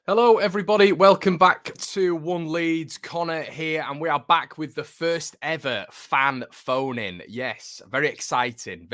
Hello, everybody. Welcome back to One Leeds. Connor here, and we are back with the first ever fan phone-in. Yes, very exciting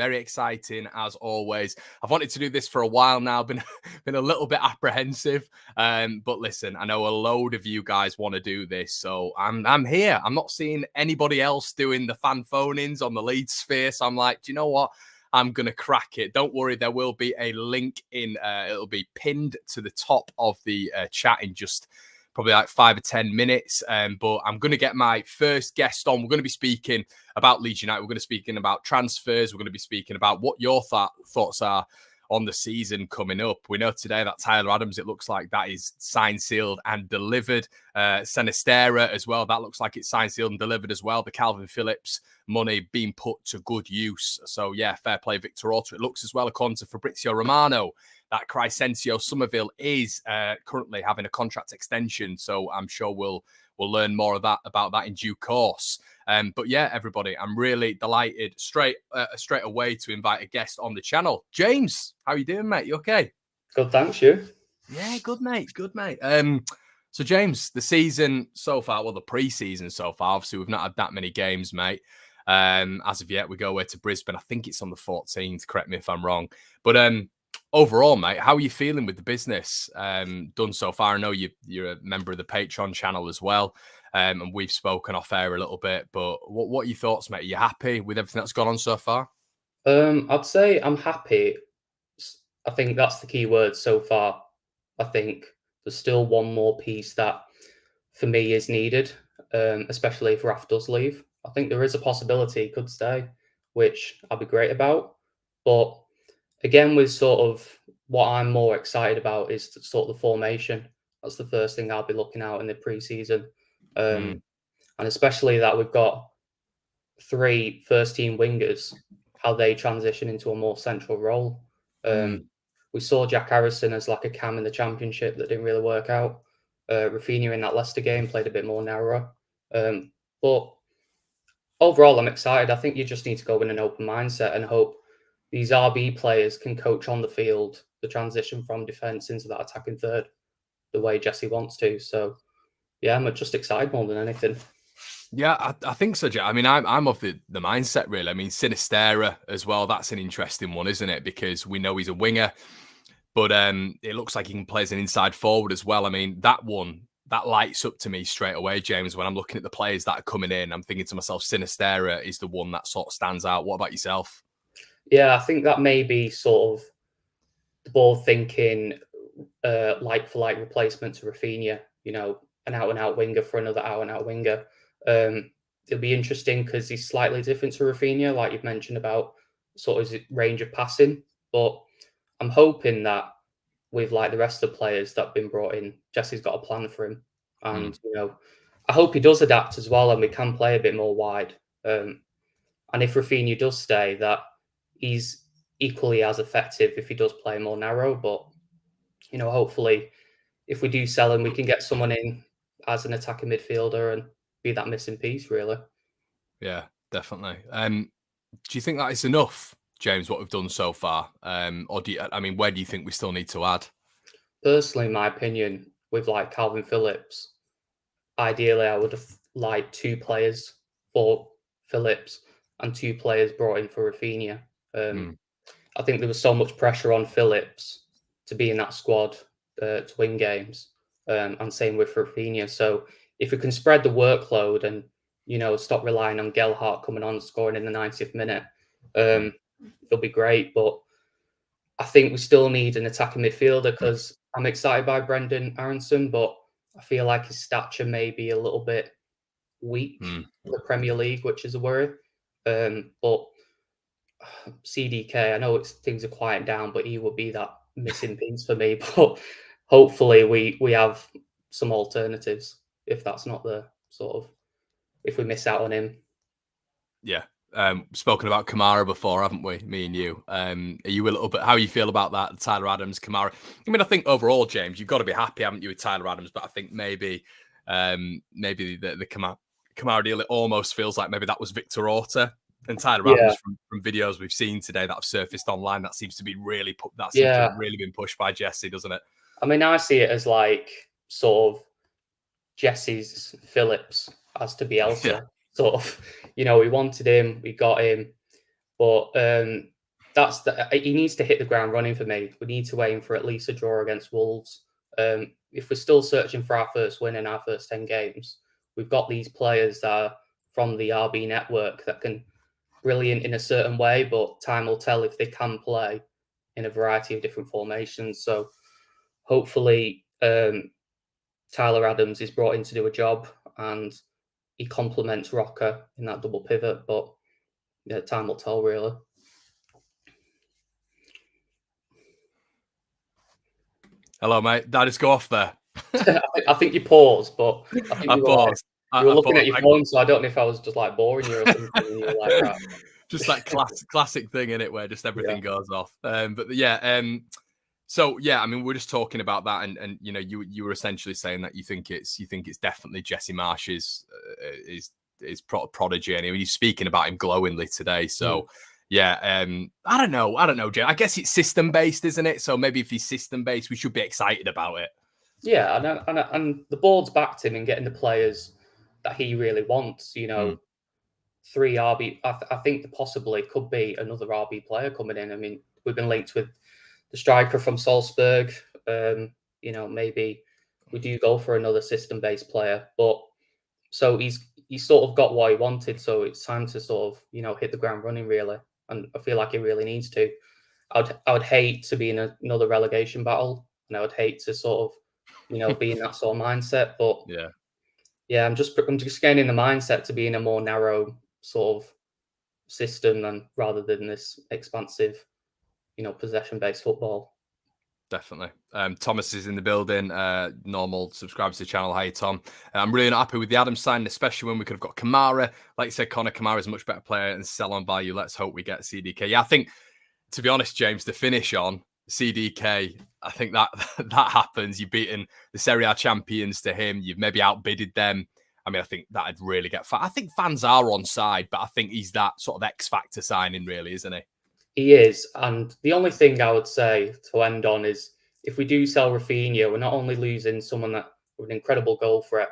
as always. I've wanted to do this for a while now. Been a little bit apprehensive, but listen, I know a load of you guys want to do this, so I'm here. I'm not seeing anybody else doing the fan phone-ins on the Leeds sphere, so I'm like, do you know what? I'm going to crack it. Don't worry, there will be a link in, it'll be pinned to the top of the chat in just probably like 5 or 10 minutes. But I'm going to get my first guest on. We're going to be speaking about Leeds United. We're going to be speaking about transfers. We're going to be speaking about what your thoughts are on the season coming up. We know today that Tyler Adams, it looks like that is signed, sealed and delivered. Sinisterra as well. That looks like it's signed, sealed and delivered as well. The Calvin Phillips money being put to good use. So yeah, fair play, Victor Orta. It looks as well, according to Fabrizio Romano, that Crescencio Somerville is currently having a contract extension. So I'm sure we'll learn more of that about that in due course. But yeah, everybody, I'm really delighted straight away to invite a guest on the channel. James, how are you doing, mate? You okay? Good, thanks, you. Yeah, good, mate. Good, mate. So James, the season so far, well, the pre-season so far, obviously we've not had that many games, mate. As of yet, we go away to Brisbane. I think it's on the 14th. Correct me if I'm wrong. But overall, mate, how are you feeling with the business done so far? I know you're a member of the Patreon channel as well. And we've spoken off air a little bit, but what are your thoughts, mate? Are you happy with everything that's gone on so far? I'd say I'm happy. I think that's the key word so far. I think there's still one more piece that, for me, is needed, especially if Raf does leave. I think there is a possibility he could stay, which I'd be great about. But again, with sort of what I'm more excited about is sort of the formation. That's the first thing I'll be looking out in the pre-season. And especially that we've got 3 first-team wingers, how they transition into a more central role. We saw Jack Harrison as like a cam in the Championship that didn't really work out. Rafinha in that Leicester game played a bit more narrow. But overall, I'm excited. I think you just need to go in an open mindset and hope these RB players can coach on the field the transition from defence into that attacking third the way Jesse wants to. So, yeah, I'm just excited more than anything. Yeah, I think so, Jack. I mean, I'm of the mindset, really. I mean, Sinisterra as well. That's an interesting one, isn't it? Because we know he's a winger, but it looks like he can play as an inside forward as well. I mean, that one, that lights up to me straight away, James. When I'm looking at the players that are coming in, I'm thinking to myself, Sinisterra is the one that sort of stands out. What about yourself? Yeah, I think that may be sort of the board thinking like-for-like replacement to Rafinha, you know, an out-and-out winger for another out-and-out winger. It'll be interesting because he's slightly different to Rafinha, like you've mentioned about sort of his range of passing. But I'm hoping that with like the rest of the players that have been brought in, Jesse's got a plan for him. And, you know, I hope he does adapt as well and we can play a bit more wide. And if Rafinha does stay, that he's equally as effective if he does play more narrow. But, you know, hopefully if we do sell him, we can get someone in as an attacking midfielder and be that missing piece, really. Yeah, definitely. Do you think that is enough, James, what we've done so far? Or where do you think we still need to add? Personally, in my opinion, with like Calvin Phillips, ideally I would have liked 2 players for Phillips and 2 players brought in for Rafinha. I think there was so much pressure on Phillips to be in that squad to win games, and same with Rafinha. So if we can spread the workload and, you know, stop relying on Gelhardt coming on and scoring in the 90th minute, it'll be great. But I think we still need an attacking midfielder because I'm excited by Brendan Aronson, but I feel like his stature may be a little bit weak for the Premier League, which is a worry. But CDK, I know things are quieting down, but he will be that missing piece for me. But hopefully we have some alternatives if that's not the sort of, if we miss out on him. Yeah. Spoken about Kamara before, haven't we? Me and you. Are you a little bit, how you feel about that, Tyler Adams, Kamara? I mean, I think overall, James, you've got to be happy, haven't you, with Tyler Adams? But I think maybe the Kamara deal, it almost feels like maybe that was Victor Orta and Tyler Adams from videos we've seen today that have surfaced online. That seems to be really been pushed by Jesse, doesn't it? I mean, I see it as like sort of Jesse's Phillips as to Yeah. Bielsa. Sort of, we wanted him, we got him, but he needs to hit the ground running for me. We need to aim for at least a draw against Wolves. If we're still searching for our first win in our first 10 games, we've got these players that are from the RB network that can brilliant in a certain way, but time will tell if they can play in a variety of different formations. So hopefully Tyler Adams is brought in to do a job and he complements Rocker in that double pivot. But yeah, time will tell, really. Hello, mate. Did I just go off there? I think you paused, but I think I you were paused. you were I looking paused. at your phone, so I don't know if I was just like boring you or something. And you were like, right. Just that classic thing in it where just everything goes off. So yeah, I mean, we're just talking about that, and you were essentially saying that you think it's definitely Jesse Marsh's is prodigy, and he's speaking about him glowingly today. So yeah, I don't know, Jay. I guess it's system based, isn't it? So maybe if he's system based, we should be excited about it. Yeah, and the board's backed him in getting the players that he really wants. 3 RB. I think there possibly could be another RB player coming in. I mean, we've been linked with the striker from Salzburg. Maybe we do go for another system-based player. But so he's sort of got what he wanted. So it's time to sort of hit the ground running, really. And I feel like he really needs to. I would hate to be in another relegation battle, and I would hate to sort of be in that sort of mindset. But yeah, I'm just getting in the mindset to be in a more narrow sort of system rather than this expansive, possession-based football. Definitely. Thomas is in the building. Normal subscribers to the channel. Hi, Tom. I'm really not happy with the Adams sign, especially when we could have got Kamara. Like you said, Connor, Kamara is a much better player and sell on value. Let's hope we get CDK. Yeah, I think, to be honest, James, the finish on CDK, I think that happens. You've beaten the Serie A champions to him. You've maybe outbidded them. I mean, I think that'd really get I think fans are on side, but I think he's that sort of X factor signing, really, isn't he? He is, and the only thing I would say to end on is if we do sell Rafinha, we're not only losing someone that with an incredible goal threat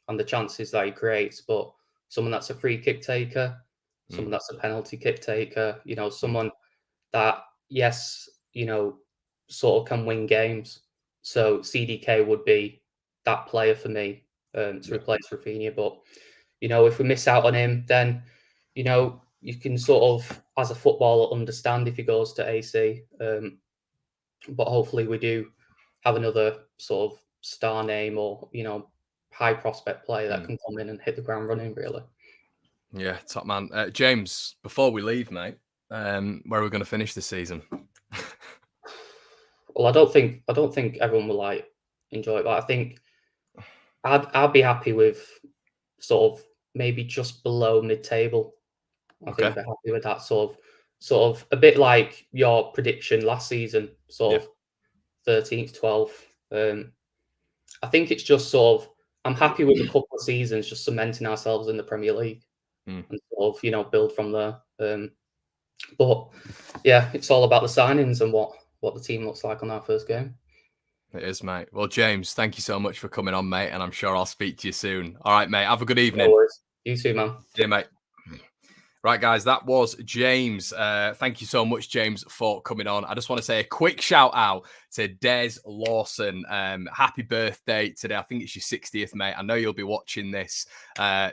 and the chances that he creates, but someone that's a free kick taker, someone that's a penalty kick taker, someone that, yes, sort of can win games. So CDK would be that player for me to replace Rafinha. But, if we miss out on him, then, you can sort of, as a footballer, understand if he goes to AC. But hopefully we do have another sort of star name or, high prospect player that can come in and hit the ground running, really. Yeah, top man. James, before we leave, mate, where are we going to finish this season? Well, I don't think everyone will enjoy it, but I think I'd be happy with sort of maybe just below mid-table. I think I'd be happy with that sort of a bit like your prediction last season, sort of 13th, 12th. I think it's just sort of I'm happy with a couple of seasons just cementing ourselves in the Premier League and sort of build from there. But yeah, it's all about the signings and what the team looks like on our first game. It is, mate. Well, James, thank you so much for coming on, mate, and I'm sure I'll speak to you soon. All right, mate. Have a good evening. No worries. You too, man. Yeah, mate. Right, guys, that was James. Thank you so much, James, for coming on. I just want to say a quick shout out to Des Lawson. Happy birthday today. I think it's your 60th, mate. I know you'll be watching this.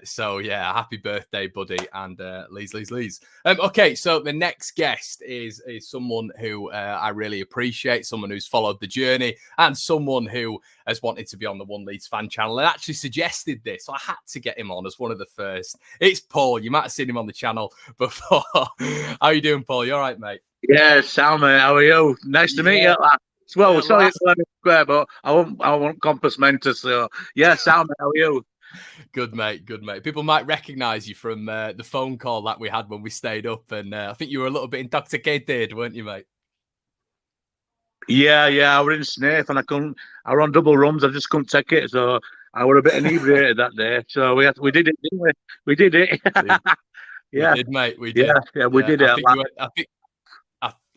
So, yeah, happy birthday, buddy. And Leeds. Okay, so the next guest is someone who I really appreciate, someone who's followed the journey, and someone who has wanted to be on the One Leeds Fan Channel and actually suggested this. So I had to get him on as one of the first. It's Paul. You might have seen him on the channel before. How you doing, Paul? You all right, mate? Yeah, Sam, how are you? Nice to meet you. Well, we're sorry it's Leonard Square, but I won't compass mentor. So yeah, Sam, how are you? Good, mate. Good, mate. People might recognise you from the phone call that we had when we stayed up, and I think you were a little bit intoxicated, weren't you, mate? Yeah, I was in Snaith and I were on double rums. I just couldn't take it, so I were a bit inebriated that day. So we did it, didn't we? We did it. Yeah, we did, mate. We did. Yeah, we did it.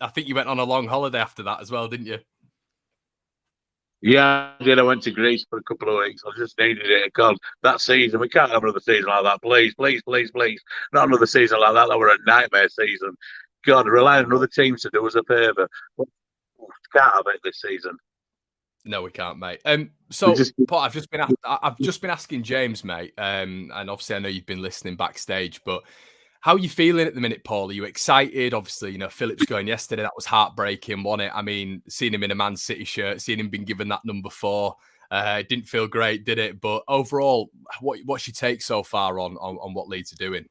I think you went on a long holiday after that as well, didn't you? Yeah, I did. I went to Greece for a couple of weeks. I just needed it because that season, we can't have another season like that. Please, please, please, please. Not another season like that. That were a nightmare season. God, relying on other teams to do us a favour. We can't have it this season. No, we can't, mate. So, Paul, I've just been asking James, mate, and obviously I know you've been listening backstage, but how are you feeling at the minute, Paul? Are you excited? Obviously, you know, Phillips going yesterday, that was heartbreaking, wasn't it? I mean, seeing him in a Man City shirt, seeing him being given that number 4, it didn't feel great, did it? But overall, what's your take so far on what Leeds are doing?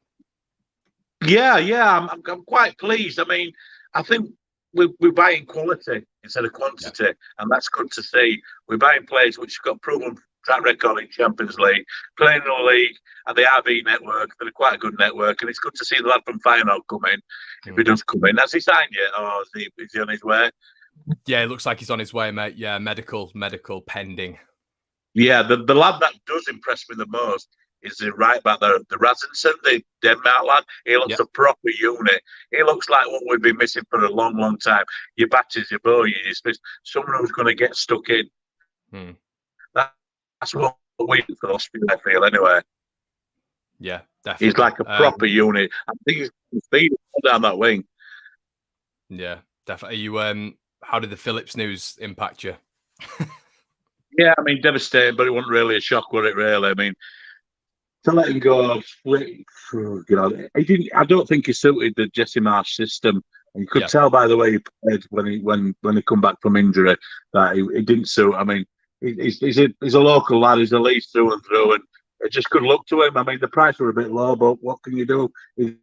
Yeah, I'm quite pleased. I mean, I think we're buying quality instead of quantity, and that's good to see. We're buying players which have got proven track record in Champions League, playing in the league, and the RB network. They're quite a good network, and it's good to see the lad from Feyenoord come in. If he does come in, has he signed yet, or is he on his way? Yeah, it looks like he's on his way, mate. Yeah, medical pending. Yeah, the lad that does impress me the most is the right back there, the Rasensen, the Denmark lad. He looks a proper unit. He looks like what we've been missing for a long, long time. Your batters, your ball, you dismiss. Someone who's going to get stuck in. That's what we do for Austria, I feel, anyway. Yeah, definitely. He's like a proper unit. I think he's speed down that wing. Yeah, definitely. You, how did the Phillips news impact you? Yeah, I mean, devastating, but it wasn't really a shock, was it? Really, I mean, to let him go, you know, he didn't. I don't think he suited the Jesse Marsh system. And you could tell by the way he played when he come back from injury that he didn't suit. I mean, he's a local lad. He's a Leeds through and through, and it just good luck to him. I mean, the price were a bit low, but what can you do? He's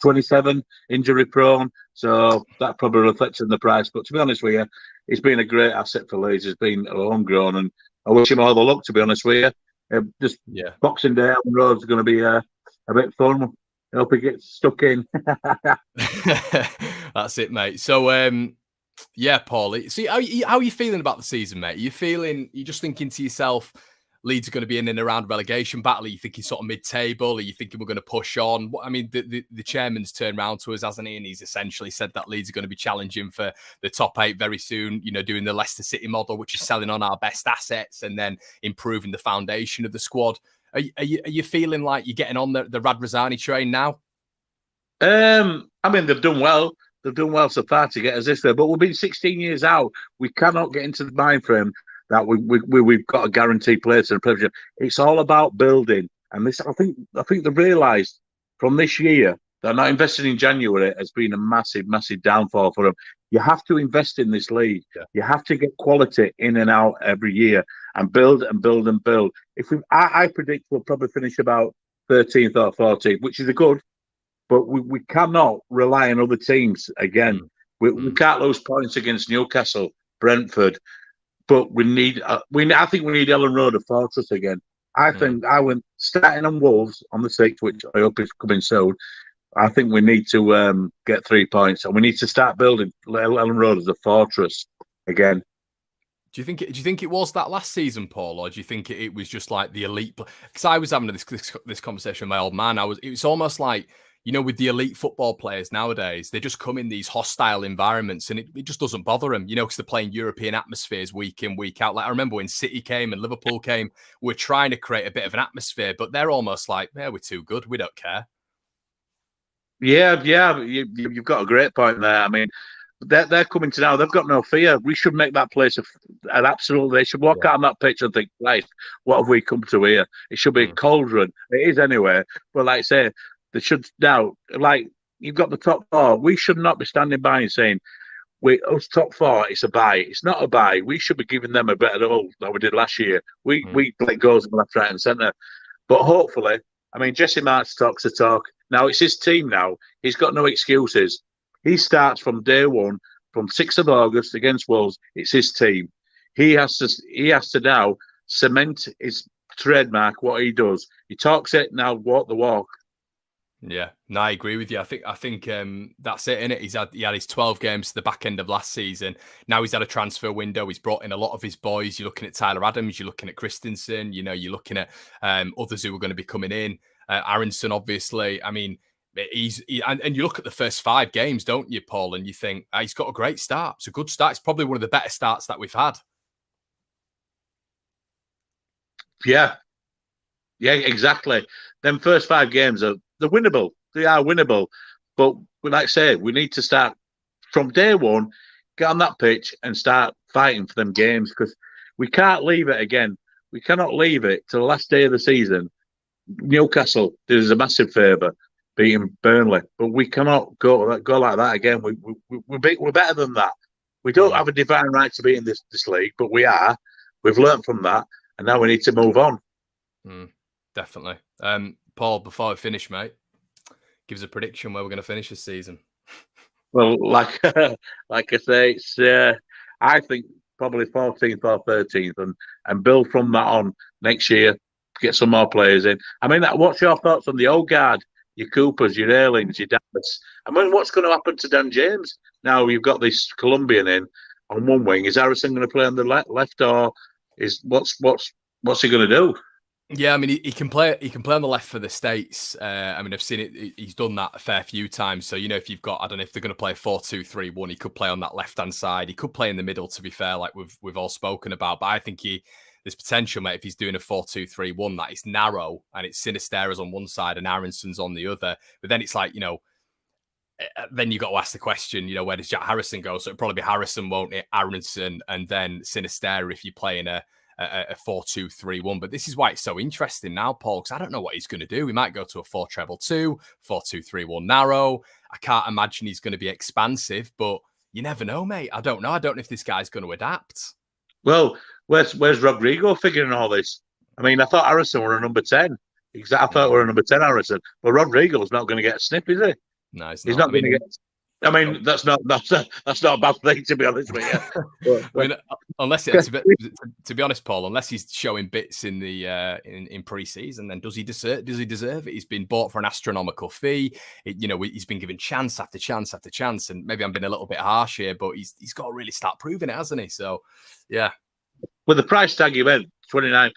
27, injury prone, so that probably reflects in the price. But to be honest with you, he's been a great asset for Leeds. He's been homegrown, and I wish him all the luck. To be honest with you, Boxing Day on the road is going to be a bit fun. I hope he gets stuck in. That's it, mate. So, yeah, Paul. See, how are you feeling about the season, mate? You're just thinking to yourself, Leeds are going to be in and around relegation battle? Are you thinking sort of mid-table? Are you thinking we're going to push on? I mean, the chairman's turned around to us, hasn't he? And he's essentially said that Leeds are going to be challenging for the top 8 very soon, you know, doing the Leicester City model, which is selling on our best assets and then improving the foundation of the squad. Are you feeling like you're getting on the Radrazani train now? I mean, they've done well. They've done well so far to get us this way, but we've been 16 years out. We cannot get into the mind frame that we've got a guaranteed place in a Premiership. It's all about building, and this I think they've realised from this year that not investing in January has been a massive downfall for them. You have to invest in this league. Yeah. You have to get quality in and out every year and build and build and build. I predict we'll probably finish about 13th or 14th, which is a good, but we cannot rely on other teams again. We can't lose points against Newcastle, Brentford. But I think we need Ellen Road a fortress again. I think I went starting on Wolves on the 6th, which I hope is coming soon. I think we need to get 3 points, and we need to start building Ellen Road as a fortress again. Do you think it was that last season, Paul, or do you think it was just like the elite? Because I was having this conversation with my old man. It was almost like, you know, with the elite football players nowadays, they just come in these hostile environments and it just doesn't bother them, you know, because they're playing European atmospheres week in, week out. Like I remember when City came and Liverpool came, we're trying to create a bit of an atmosphere, but they're almost like, yeah, we're too good. We don't care. Yeah. You've got a great point there. I mean, they're coming to now. They've got no fear. We should make that place an absolute. They should walk out on that pitch and think, right, what have we come to here? It should be a cauldron. It is anyway. But like I say, they should now, like you've got the top 4. We should not be standing by and saying, us top 4, it's a buy. It's not a buy. We should be giving them a better hold than we did last year. We let goals in left, right, and centre. But hopefully, I mean, Jesse March talks the talk. Now it's his team. Now he's got no excuses. He starts from day one, from 6th of August against Wolves. It's his team. He has to now cement his trademark. What he does, he talks it now. Walk the walk. Yeah, no, I agree with you. I think that's it, innit? He had his 12 games to the back end of last season. Now he's had a transfer window. He's brought in a lot of his boys. You're looking at Tyler Adams. You're looking at Christensen. You know, you're looking at others who are going to be coming in. Aronson, obviously. I mean, and you look at the first 5 games, don't you, Paul? And you think he's got a great start. It's a good start. It's probably one of the better starts that we've had. Yeah, exactly. Them first 5 games they're winnable. They are winnable, but like I say, we need to start from day one, get on that pitch and start fighting for them games because we can't leave it again. We cannot leave it to the last day of the season. Newcastle did us a massive favour beating Burnley, but we cannot go like that again. We're better than that. We don't have a divine right to be in this league, but we are. We've learned from that, and now we need to move on. Definitely. Paul, before we finish, mate, give us a prediction where we're going to finish this season. Well, like I say, it's I think probably 14th or 13th, and build from that on next year. Get some more players in. I mean, what's your thoughts on the old guard? Your Coopers, your Airlings, your Dallas. I mean, what's going to happen to Dan James now? You've got this Colombian in on one wing. Is Harrison going to play on the left, or is what's he going to do? Yeah, I mean, he can play. He can play on the left for the States. I mean, I've seen it. He's done that a fair few times. So if you've got, I don't know if they're going to play 4-2-3-1, he could play on that left hand side. He could play in the middle. To be fair, like we've all spoken about. But I think there's potential, mate. If he's doing a 4-2-3-1, that is narrow and it's Sinisterra's on one side and Aronson's on the other. But then it's like then you got to ask the question, where does Jack Harrison go? So it'll probably be Harrison, won't it? Aronson, and then Sinisterra if you're playing a 4-2-3-1. But this is why it's so interesting now, Paul, because I don't know what he's going to do. We might go to a 4-3-2, 4-2-3-1 narrow. I can't imagine he's going to be expansive, but you never know, mate. I don't know. I don't know if this guy's going to adapt. Well, where's Rodrigo figuring all this? I mean, I thought Harrison were a number 10. I thought we were a number 10 Harrison, but Rodrigo's not going to get a sniff, is he? No, he's not going to get. I mean, that's not a bad thing, to be honest with you. I mean, unless to be honest, Paul, unless he's showing bits in the in pre-season, then does he deserve it? He's been bought for an astronomical fee. He's been given chance after chance after chance, and maybe I'm being a little bit harsh here, but he's got to really start proving it, hasn't he? So, yeah. With the price tag he went, 29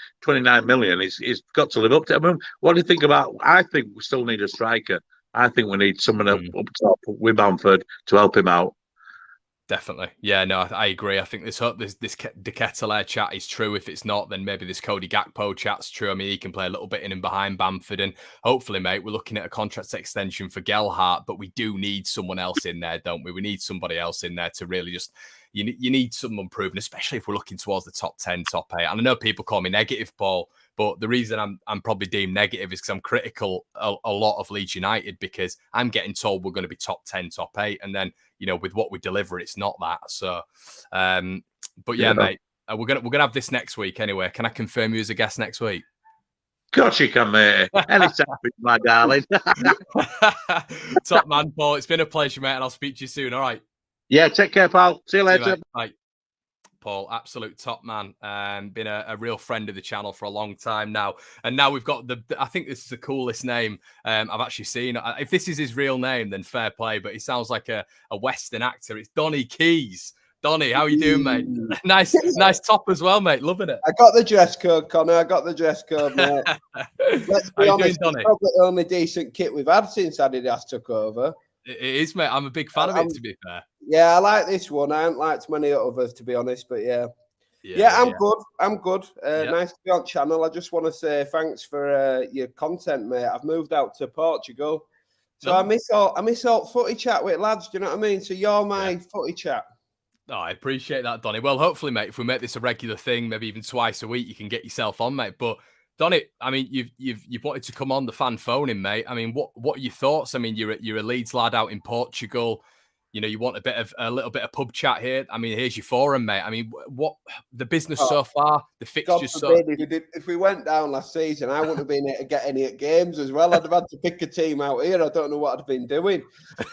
million, he's got to live up to it. I mean, what do you think about? I think we still need a striker. I think we need someone up top with Bamford to help him out. Definitely. Yeah, no, I agree. I think this De Ketelaere chat is true. If it's not, then maybe this Cody Gakpo chat's true. I mean, he can play a little bit in and behind Bamford. And hopefully, mate, we're looking at a contract extension for Gelhardt, but we do need someone else in there, don't we? We need somebody else in there to really just... You need someone proven, especially if we're looking towards the top 10, top 8. And I know people call me negative, Paul, but the reason I'm probably deemed negative is because I'm critical a lot of Leeds United, because I'm getting told we're going to be top 10, top 8. And then, with what we deliver, it's not that. So, but yeah, mate, we're gonna have this next week anyway. Can I confirm you as a guest next week? Of course you can, mate. Anytime, my darling. Top man, Paul. It's been a pleasure, mate, and I'll speak to you soon. All right. Yeah, take care, pal. See you later. Bye. Paul, absolute top man. Been a real friend of the channel for a long time now. And now we've got I think this is the coolest name I've actually seen. If this is his real name, then fair play, but he sounds like a Western actor. It's Donnie Keys. Donnie, how you doing, mate? Nice top as well, mate. Loving it. I got the dress code, Connor. I got the dress code, mate. Let's be honest, it's probably the only decent kit we've had since Adidas took over. It is, mate. I'm a big fan of it, to be fair. Yeah, I like this one. I haven't liked many others, to be honest, but yeah. I'm good. I'm good. Nice to be on channel. I just want to say thanks for your content, mate. I've moved out to Portugal, so I miss all footy chat with lads. Do you know what I mean? So you're my footy chat. Oh, I appreciate that, Donnie. Well, hopefully, mate, if we make this a regular thing, maybe even twice a week, you can get yourself on, mate. But Donnie, I mean, you've wanted to come on the fan phone in, mate. I mean, what are your thoughts? I mean, you're a Leeds lad out in Portugal. You want a little bit of pub chat here. I mean, here's your forum, mate. I mean, what the business so far, the fixtures. If we went down last season, I wouldn't have been able to get any at games as well. I'd have had to pick a team out here. I don't know what I'd have been doing.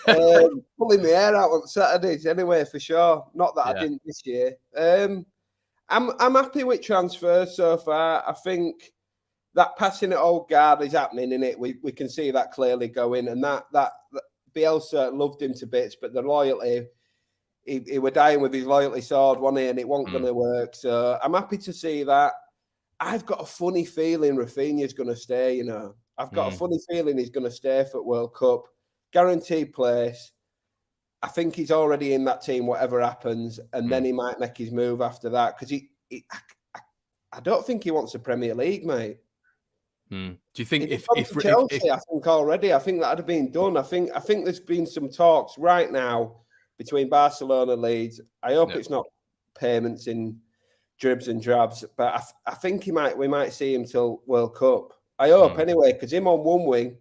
Pulling my hair out on Saturdays anyway, for sure. Not that I didn't this year. I'm happy with transfers so far. I think that passing at old guard is happening, in it. We can see that clearly going, and that Bielsa loved him to bits, but the loyalty, he were dying with his loyalty sword, wasn't he? And it wasn't going to work. So I'm happy to see that. I've got a funny feeling Rafinha's going to stay, I've got a funny feeling he's going to stay for World Cup. Guaranteed place. I think he's already in that team, whatever happens, and then he might make his move after that, because I don't think he wants the Premier League, mate. Do you think if Chelsea, I think already, I think that'd have been done. I think there's been some talks right now between Barcelona, Leeds. I hope it's not payments in dribs and drabs, but I think we might see him till World Cup. I hope anyway, because him on one wing,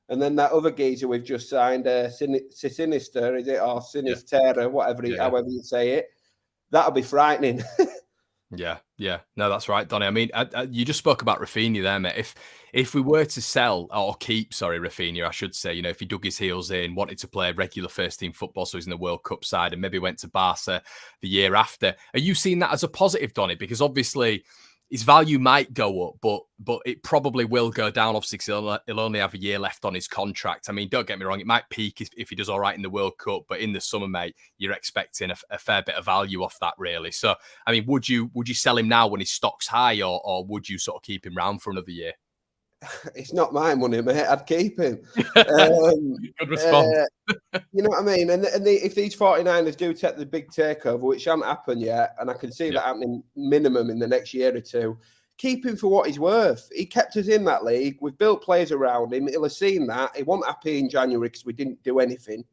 and then that other geezer we've just signed, Sinister, is it, or Sinisterra, however you say it, that'll be frightening. Yeah. No, that's right, Donnie. I mean, you just spoke about Rafinha there, mate. If we were to sell or keep, Rafinha, I should say, if he dug his heels in, wanted to play regular first team football, so he's in the World Cup side, and maybe went to Barca the year after, are you seeing that as a positive, Donnie? Because obviously his value might go up, but it probably will go down. Obviously, because he'll only have a year left on his contract. I mean, don't get me wrong, it might peak if he does all right in the World Cup, but in the summer, mate, you're expecting a fair bit of value off that, really. So, I mean, would you sell him now when his stock's high, or would you sort of keep him round for another year? It's not my money, mate. I'd keep him. Good response. You know what I mean? And if these 49ers do take the big takeover, which hasn't happened yet, and I can see that happening minimum in the next year or two, keep him for what he's worth. He kept us in that league. We've built players around him. He'll have seen that. He wasn't happy in January because we didn't do anything.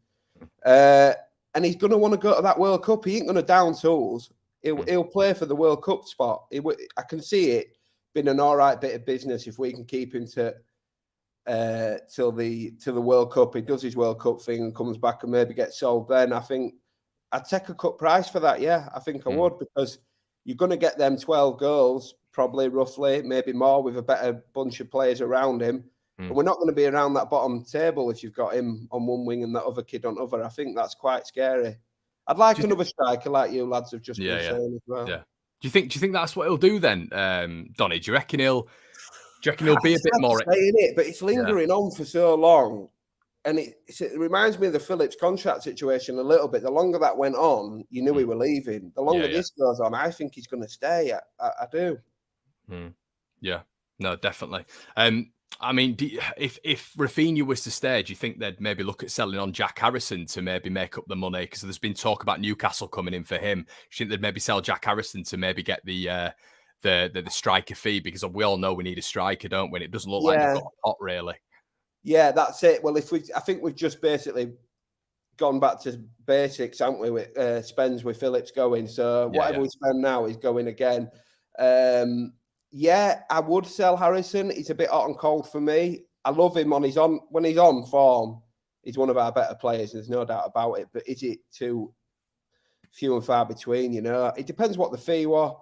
And he's going to want to go to that World Cup. He ain't going to down tools. He'll play for the World Cup spot. I can see it been an all right bit of business if we can keep him till the World Cup. He does his World Cup thing and comes back and maybe gets sold. Then I think I'd take a cut price for that. Yeah, I think I would, because you're going to get them 12 goals, probably roughly, maybe more, with a better bunch of players around him. And we're not going to be around that bottom table if you've got him on one wing and that other kid on other. I think that's quite scary. I'd like another striker like you lads have just been saying as well. Yeah. Do you think that's what he'll do then, Donnie? Do you reckon he'll be a bit more? Saying it, but it's lingering on for so long, and it reminds me of the Phillips contract situation a little bit. The longer that went on, you knew he were leaving. The longer this goes on, I think he's going to stay. I do. Yeah, no, definitely. I mean, if Rafinha was to stay, do you think they'd maybe look at selling on Jack Harrison to maybe make up the money? Because there's been talk about Newcastle coming in for him. Do you think they'd maybe sell Jack Harrison to maybe get the striker fee? Because we all know we need a striker, don't we? And it doesn't look like they've got a pot, really. Yeah, that's it. Well, I think we've just basically gone back to basics, haven't we? With spends with Phillips going, so whatever we spend now is going again. Yeah, I would sell Harrison. He's a bit hot and cold for me. I love him when he's on form. He's one of our better players. There's no doubt about it. But is it too few and far between? It depends what the fee was,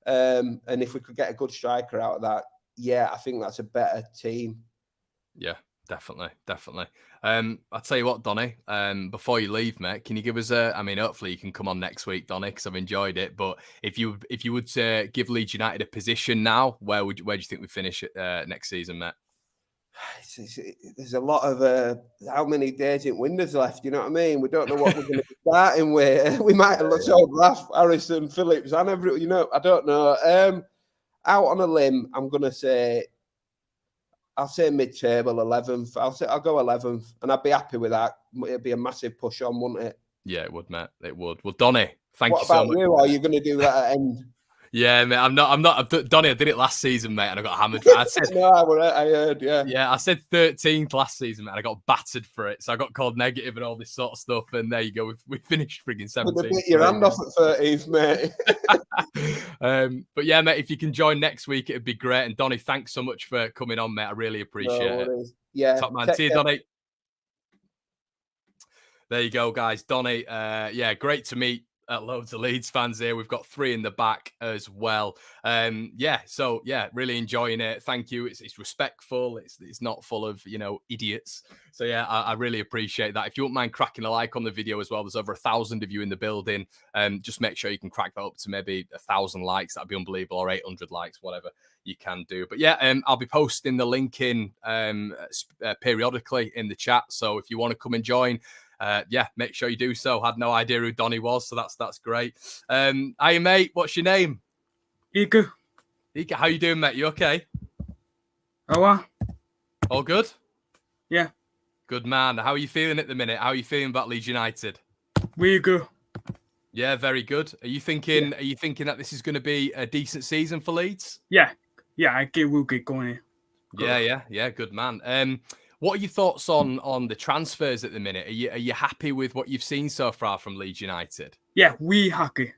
and if we could get a good striker out of that, I think that's a better team. Yeah, definitely. I'll tell you what, Donnie, before you leave, mate, can you give us hopefully you can come on next week, Donnie, because I've enjoyed it. But if you would give Leeds United a position now, where do you think we finish next season, mate? There's a lot of how many days in windows left, you know what I mean? We don't know what we're going to be starting with. We might have sold Raf, Harrison, Phillips, and I don't know. Out on a limb, I'm going to say, I'll say mid-table, 11th. I'll go 11th, and I'd be happy with that. It'd be a massive push on, wouldn't it? Yeah, it would, mate. It would. Well, Donnie, thank you so much. What about you? Are you going to do that at end? Yeah, mate. I'm not. Donnie, I did it last season, mate, and I got hammered. I heard. Yeah. Yeah, I said 13th last season, mate, and I got battered for it. So I got called negative and all this sort of stuff. And there you go. We finished frigging 17th. Bit your hand off at 13th, mate. But yeah, mate, if you can join next week, it'd be great. And Donnie, thanks so much for coming on, mate. I really appreciate it. Yeah, top man. See you, Donnie. There you go, guys. Donnie, great to meet loads of Leeds fans here. We've got 3 in the back as well. Really enjoying it. Thank you. It's respectful. It's not full of idiots. So yeah, I really appreciate that. If you wouldn't mind cracking a like on the video as well, there's over 1,000 of you in the building. Just make sure you can crack that up to maybe 1,000 likes. That'd be unbelievable, or 800 likes, whatever you can do. But yeah, I'll be posting the link in periodically in the chat. So if you want to come and join, make sure you do so. Had no idea who Donnie was, so that's great. Hi, mate. What's your name? Ika. How you doing, mate? You okay? Oh, all good? Yeah. Good man. How are you feeling at the minute? How are you feeling about Leeds United? We good. Yeah, very good. Are you thinking? Are you thinking that this is going to be a decent season for Leeds? Yeah, I get will get going. Yeah. Good man. What are your thoughts on the transfers at the minute? Are you happy with what you've seen so far from Leeds United? Yeah, we happy.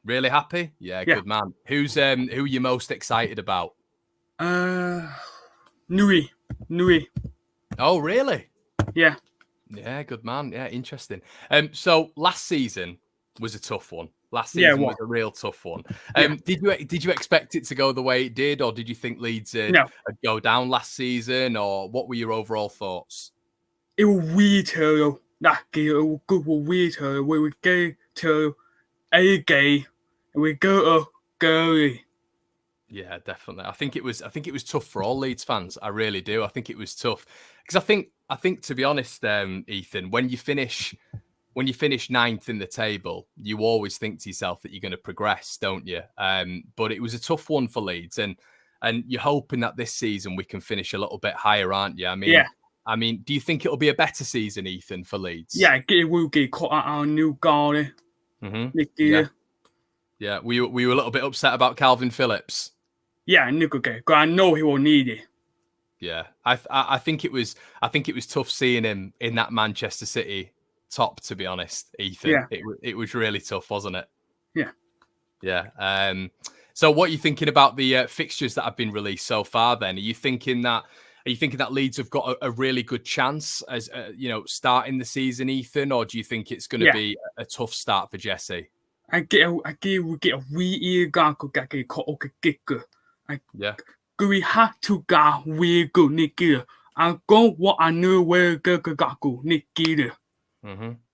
Really happy? Yeah, good man. Who are you most excited about? Louie. Oh, really? Yeah. Yeah, good man. Yeah, interesting. So last season was a tough one. Last Yeah, season what? was a real tough one. Yeah. Did you expect it to go the way it did, or did you think Leeds would No. go down last season, or what were your overall thoughts? It was weird to that game. It was good for weird to where we go to a game and we go to goalie. Yeah, definitely. I think it was tough for all Leeds fans. I really do. I think it was tough because I think to be honest, Ethan, when you finish ninth in the table, you always think to yourself that you're going to progress, don't you? But it was a tough one for Leeds, and you're hoping that this season we can finish a little bit higher, aren't you? I mean, do you think it'll be a better season, Ethan, for Leeds? Yeah, it will get caught out our new goalie. Yeah. Were you a little bit upset about Calvin Phillips? Yeah, Nick okay. Because I know he will need it. Yeah, I think it was tough seeing him in that Manchester City top. To be honest, Ethan, Yeah. it was really tough, wasn't it? Yeah. So, what are you thinking about the fixtures that have been released so far? Then, are you thinking that Leeds have got a really good chance as starting the season, Ethan, or do you think it's going to be a tough start for Jesse? I get a wee guy could get caught okay good. Yeah. We have to go we go Nikki. I go what I know where go Nikki.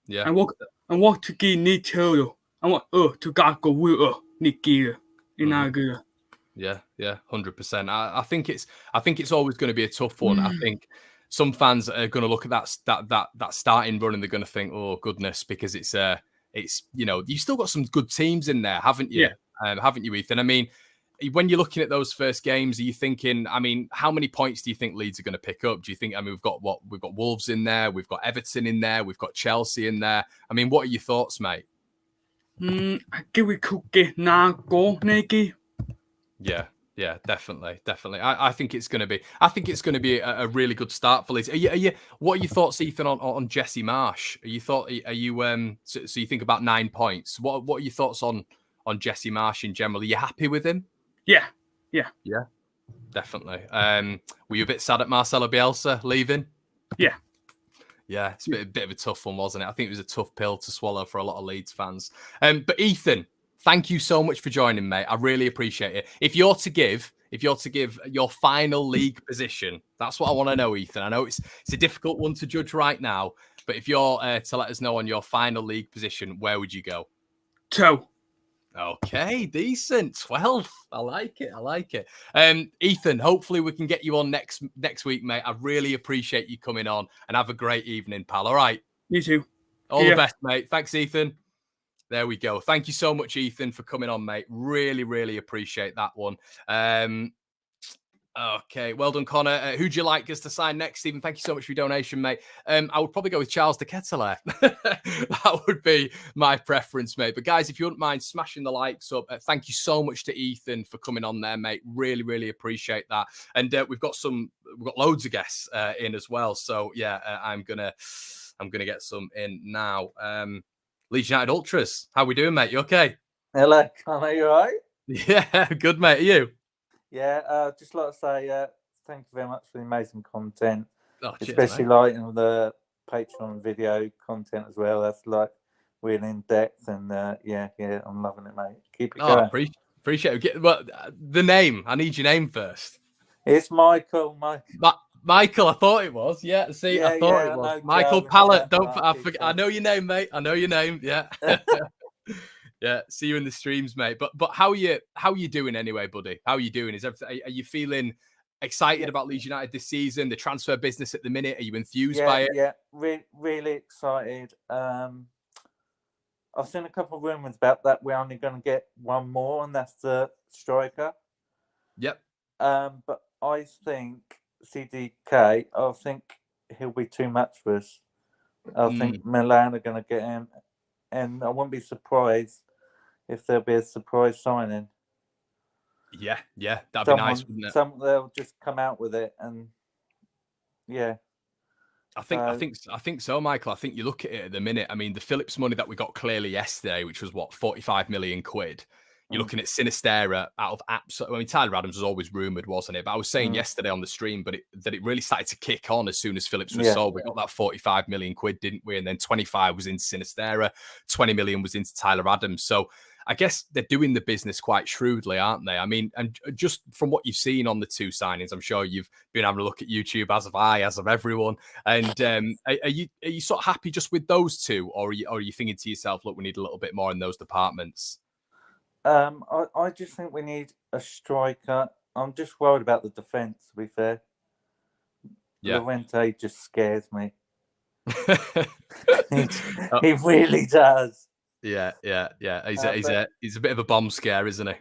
Yeah. And what to get Nitto. I want to go with Nikki in our good. Yeah, 100%. I think it's always going to be a tough one. I think some fans are going to look at that starting run and they're going to think, oh goodness, because it's you've still got some good teams in there, haven't you? Haven't you, Ethan? I mean, when you're looking at those first games, are you thinking, I mean, how many points do you think Leeds are going to pick up? Do you think, I mean, we've got Wolves in there, we've got Everton in there, we've got Chelsea in there. I mean, what are your thoughts, mate? I give we could get now go Nikki. Yeah, definitely. I think it's going to be a really good start for Leeds. What are your thoughts, Ethan, on Jesse Marsh? So you think about 9 points. What are your thoughts on Jesse Marsh in general? Are you happy with him? Yeah. Definitely. Were you a bit sad at Marcelo Bielsa leaving? Yeah, it's a bit of a tough one, wasn't it? I think it was a tough pill to swallow for a lot of Leeds fans. But Ethan, thank you so much for joining, mate. I really appreciate it. If you're to give your final league position, that's what I want to know, Ethan. I know it's a difficult one to judge right now, but if you're to let us know on your final league position, where would you go? 2. Okay, decent. 12th. I like it. Ethan, hopefully we can get you on next week, mate. I really appreciate you coming on and have a great evening, pal. All right. You too. All the best, mate. Thanks, Ethan. There we go. Thank you so much, Ethan, for coming on, mate. Really, really appreciate that one. Okay, well done, Connor. Who'd you like us to sign next, Stephen? Thank you so much for your donation, mate. I would probably go with Charles de Ketelaere. That would be my preference, mate. But guys, if you wouldn't mind smashing the likes up, thank you so much to Ethan for coming on there, mate. Really, really appreciate that. And we've got loads of guests in as well. So yeah, I'm gonna get some in now. Leeds United Ultras, how we doing, mate? You okay? Hello, Connor. You all right? Yeah, good, mate. Are you? Yeah, just like to say thank you very much for the amazing content, cheers, especially like in the Patreon video content as well. That's like really in depth, and yeah, I'm loving it, mate. Keep it going. Appreciate it. Well, the name. I need your name first. It's Michael. Michael, I thought it was. Yeah, see, I thought it was. Michael Pallet. I know your name, mate. I know your name. Yeah. Yeah, see you in the streams, mate. But how are you doing anyway, buddy? How are you doing? Are you feeling excited about Leeds United this season? The transfer business at the minute? Are you enthused by it? Yeah, really excited. I've seen a couple of rumours about that. We're only going to get one more, and that's the striker. Yep. But I think CDK. I think he'll be too much for us. I think Milan are going to get him. and I wouldn't be surprised if there'll be a surprise signing. Yeah, that'd be nice, wouldn't it? They'll just come out with it, and yeah. I think so, Michael. I think you look at it at the minute. I mean, the Phillips money that we got clearly yesterday, which was what, 45 million quid. You're looking at Sinistera out of absolute. I mean, Tyler Adams was always rumoured, wasn't it? But I was saying yesterday on the stream, that it really started to kick on as soon as Phillips was sold. We got that 45 million quid, didn't we? And then 25 was into Sinistera, 20 million was into Tyler Adams. So I guess they're doing the business quite shrewdly, aren't they? I mean, and just from what you've seen on the two signings, I'm sure you've been having a look at YouTube, as of everyone. And are you sort of happy just with those two, or are you thinking to yourself, look, we need a little bit more in those departments? I just think we need a striker. I'm just worried about the defence, to be fair. Yeah. Llorente just scares me. He really does. Yeah. He's a bit of a bomb scare, isn't he?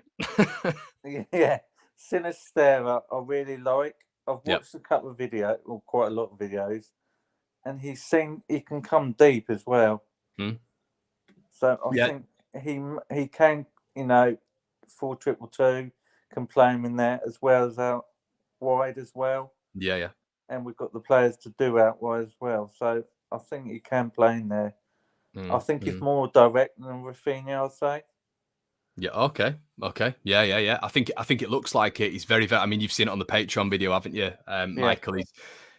Yeah. Sinistera, I really like. I've watched a couple of videos, or quite a lot of videos, and he can come deep as well. So I think he can, 4-2-2, can play him in there as well as out wide as well. Yeah. And we've got the players to do out wide as well. So I think he can play in there. I think he's more direct than Rafinha, I'd say. Yeah. Okay. Yeah. I think it looks like it. He's very. I mean, you've seen it on the Patreon video, haven't you, Michael? He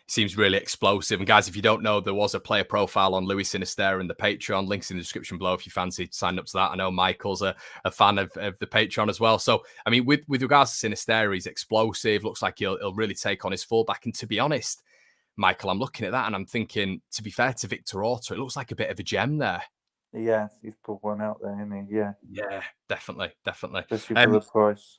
seems really explosive. And guys, if you don't know, there was a player profile on Louie Sinistera in the Patreon. Links in the description below if you fancy signing up to that. I know Michael's a fan of the Patreon as well. So, I mean, with regards to Sinistera, he's explosive. Looks like he'll really take on his fullback. And to be honest, Michael, I'm looking at that and I'm thinking, to be fair to Victor Orta, it looks like a bit of a gem there. Yeah, he's put one out there, isn't he? Yeah. Yeah, definitely. Especially for the price.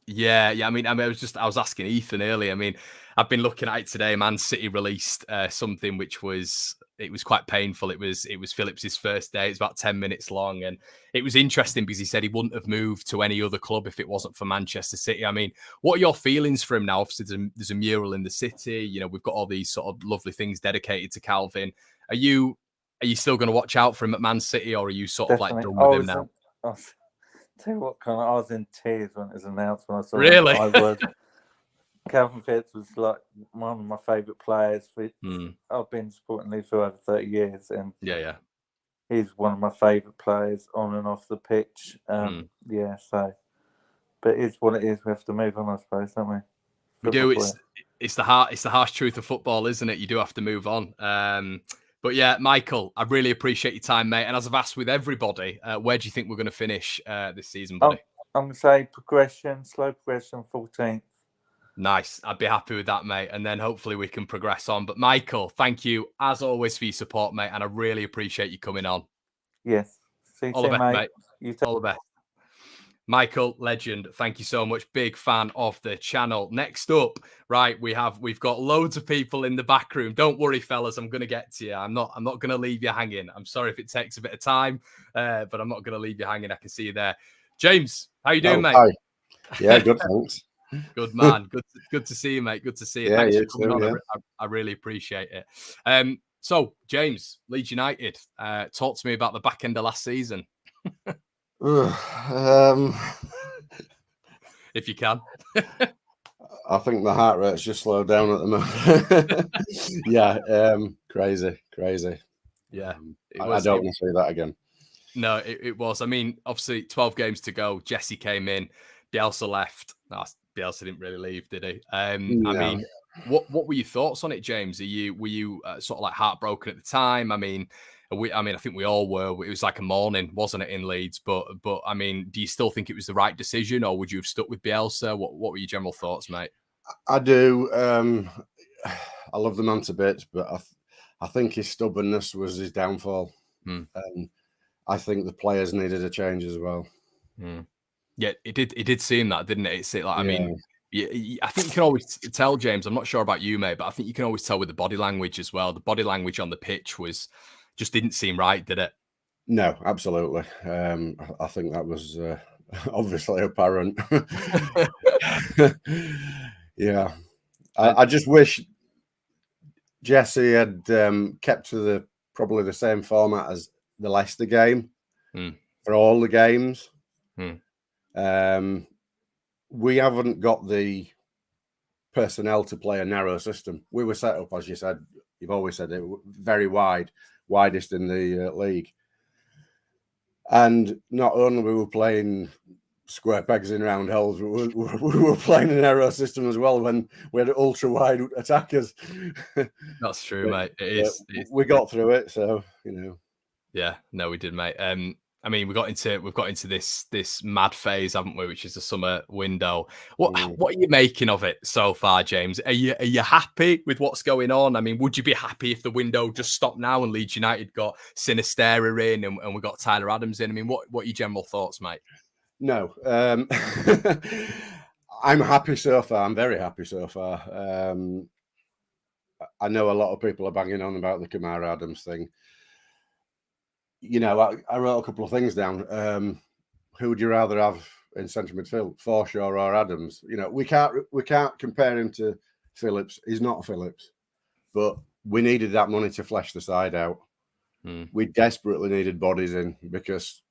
Yeah. I mean, I was asking Ethan earlier. I mean, I've been looking at it today. Man City released something which was quite painful. It was Phillips's first day. It's about 10 minutes long, and it was interesting because he said he wouldn't have moved to any other club if it wasn't for Manchester City. I mean, what are your feelings for him now? Obviously, there's a mural in the city. We've got all these sort of lovely things dedicated to Calvin. Are you still going to watch out for him at Man City, or are you sort of like done with him now? Tell you what, I was in tears when it was announced when I saw really? Calvin Phillips was like one of my favourite players. I've been supporting Leeds for over 30 years, and he's one of my favourite players on and off the pitch. Yeah, so, but it's what it is. We have to move on, I suppose, don't we? We do. It's the harsh truth of football, isn't it? You do have to move on. But yeah, Michael, I really appreciate your time, mate. And as I've asked with everybody, where do you think we're going to finish this season, buddy? I'm going to say slow progression, 14th. Nice. I'd be happy with that, mate. And then hopefully we can progress on. But Michael, thank you as always for your support, mate. And I really appreciate you coming on. Yes. See you all the best, mate. All the best. Michael, legend, thank you so much. Big fan of the channel. Next up, right, we've got loads of people in the back room. Don't worry, fellas, I'm going to get to you. I'm not going to leave you hanging. I'm sorry if it takes a bit of time, but I'm not going to leave you hanging. I can see you there. James, how you doing, mate? Hi. Yeah, good, thanks. Good man. Good to see you, mate. Good to see you. Yeah, Thanks for coming on. I really appreciate it. So, James, Leeds United, talk to me about the back end of last season. If you can. I think the heart rate's just slowed down at the moment. Yeah, crazy. Yeah, I don't want to see that again. No, it was. I mean, obviously, 12 games to go. Jesse came in. Bielsa left. No, Bielsa didn't really leave, did he? I mean, what were your thoughts on it, James? Were you sort of like heartbroken at the time? I mean, I think we all were. It was like a morning, wasn't it, in Leeds? But I mean, do you still think it was the right decision, or would you have stuck with Bielsa? What were your general thoughts, mate? I do. I love the man to bits, but I think his stubbornness was his downfall. I think the players needed a change as well. Yeah, it did seem that, didn't it? I mean, I think you can always tell, James. I'm not sure about you, mate, but I think you can always tell with the body language as well. The body language on the pitch just didn't seem right, did it? No, absolutely. I think that was obviously apparent. Yeah. I just wish Jesse had kept to probably the same format as the Leicester game for all the games. We haven't got the personnel to play a narrow system. We were set up, as you said, you've always said it, very wide, widest in the league. And not only were we playing square pegs in round holes, we were playing a narrow system as well when we had ultra wide attackers. That's true, mate. It is. We got through it, so you know. Yeah, no, we did, mate. I mean, we've got into this mad phase, haven't we? Which is the summer window. What are you making of it so far, James? Are you happy with what's going on? I mean, would you be happy if the window just stopped now and Leeds United got Sinisterra in and we got Tyler Adams in? I mean, what are your general thoughts, mate? No, I'm happy so far. I'm very happy so far. I know a lot of people are banging on about the Kamara Adams thing. You know, I wrote a couple of things down. Who would you rather have in centre midfield, Forshaw or Adams? You know, we can't compare him to Phillips. He's not Phillips, but we needed that money to flesh the side out. We desperately needed bodies in, because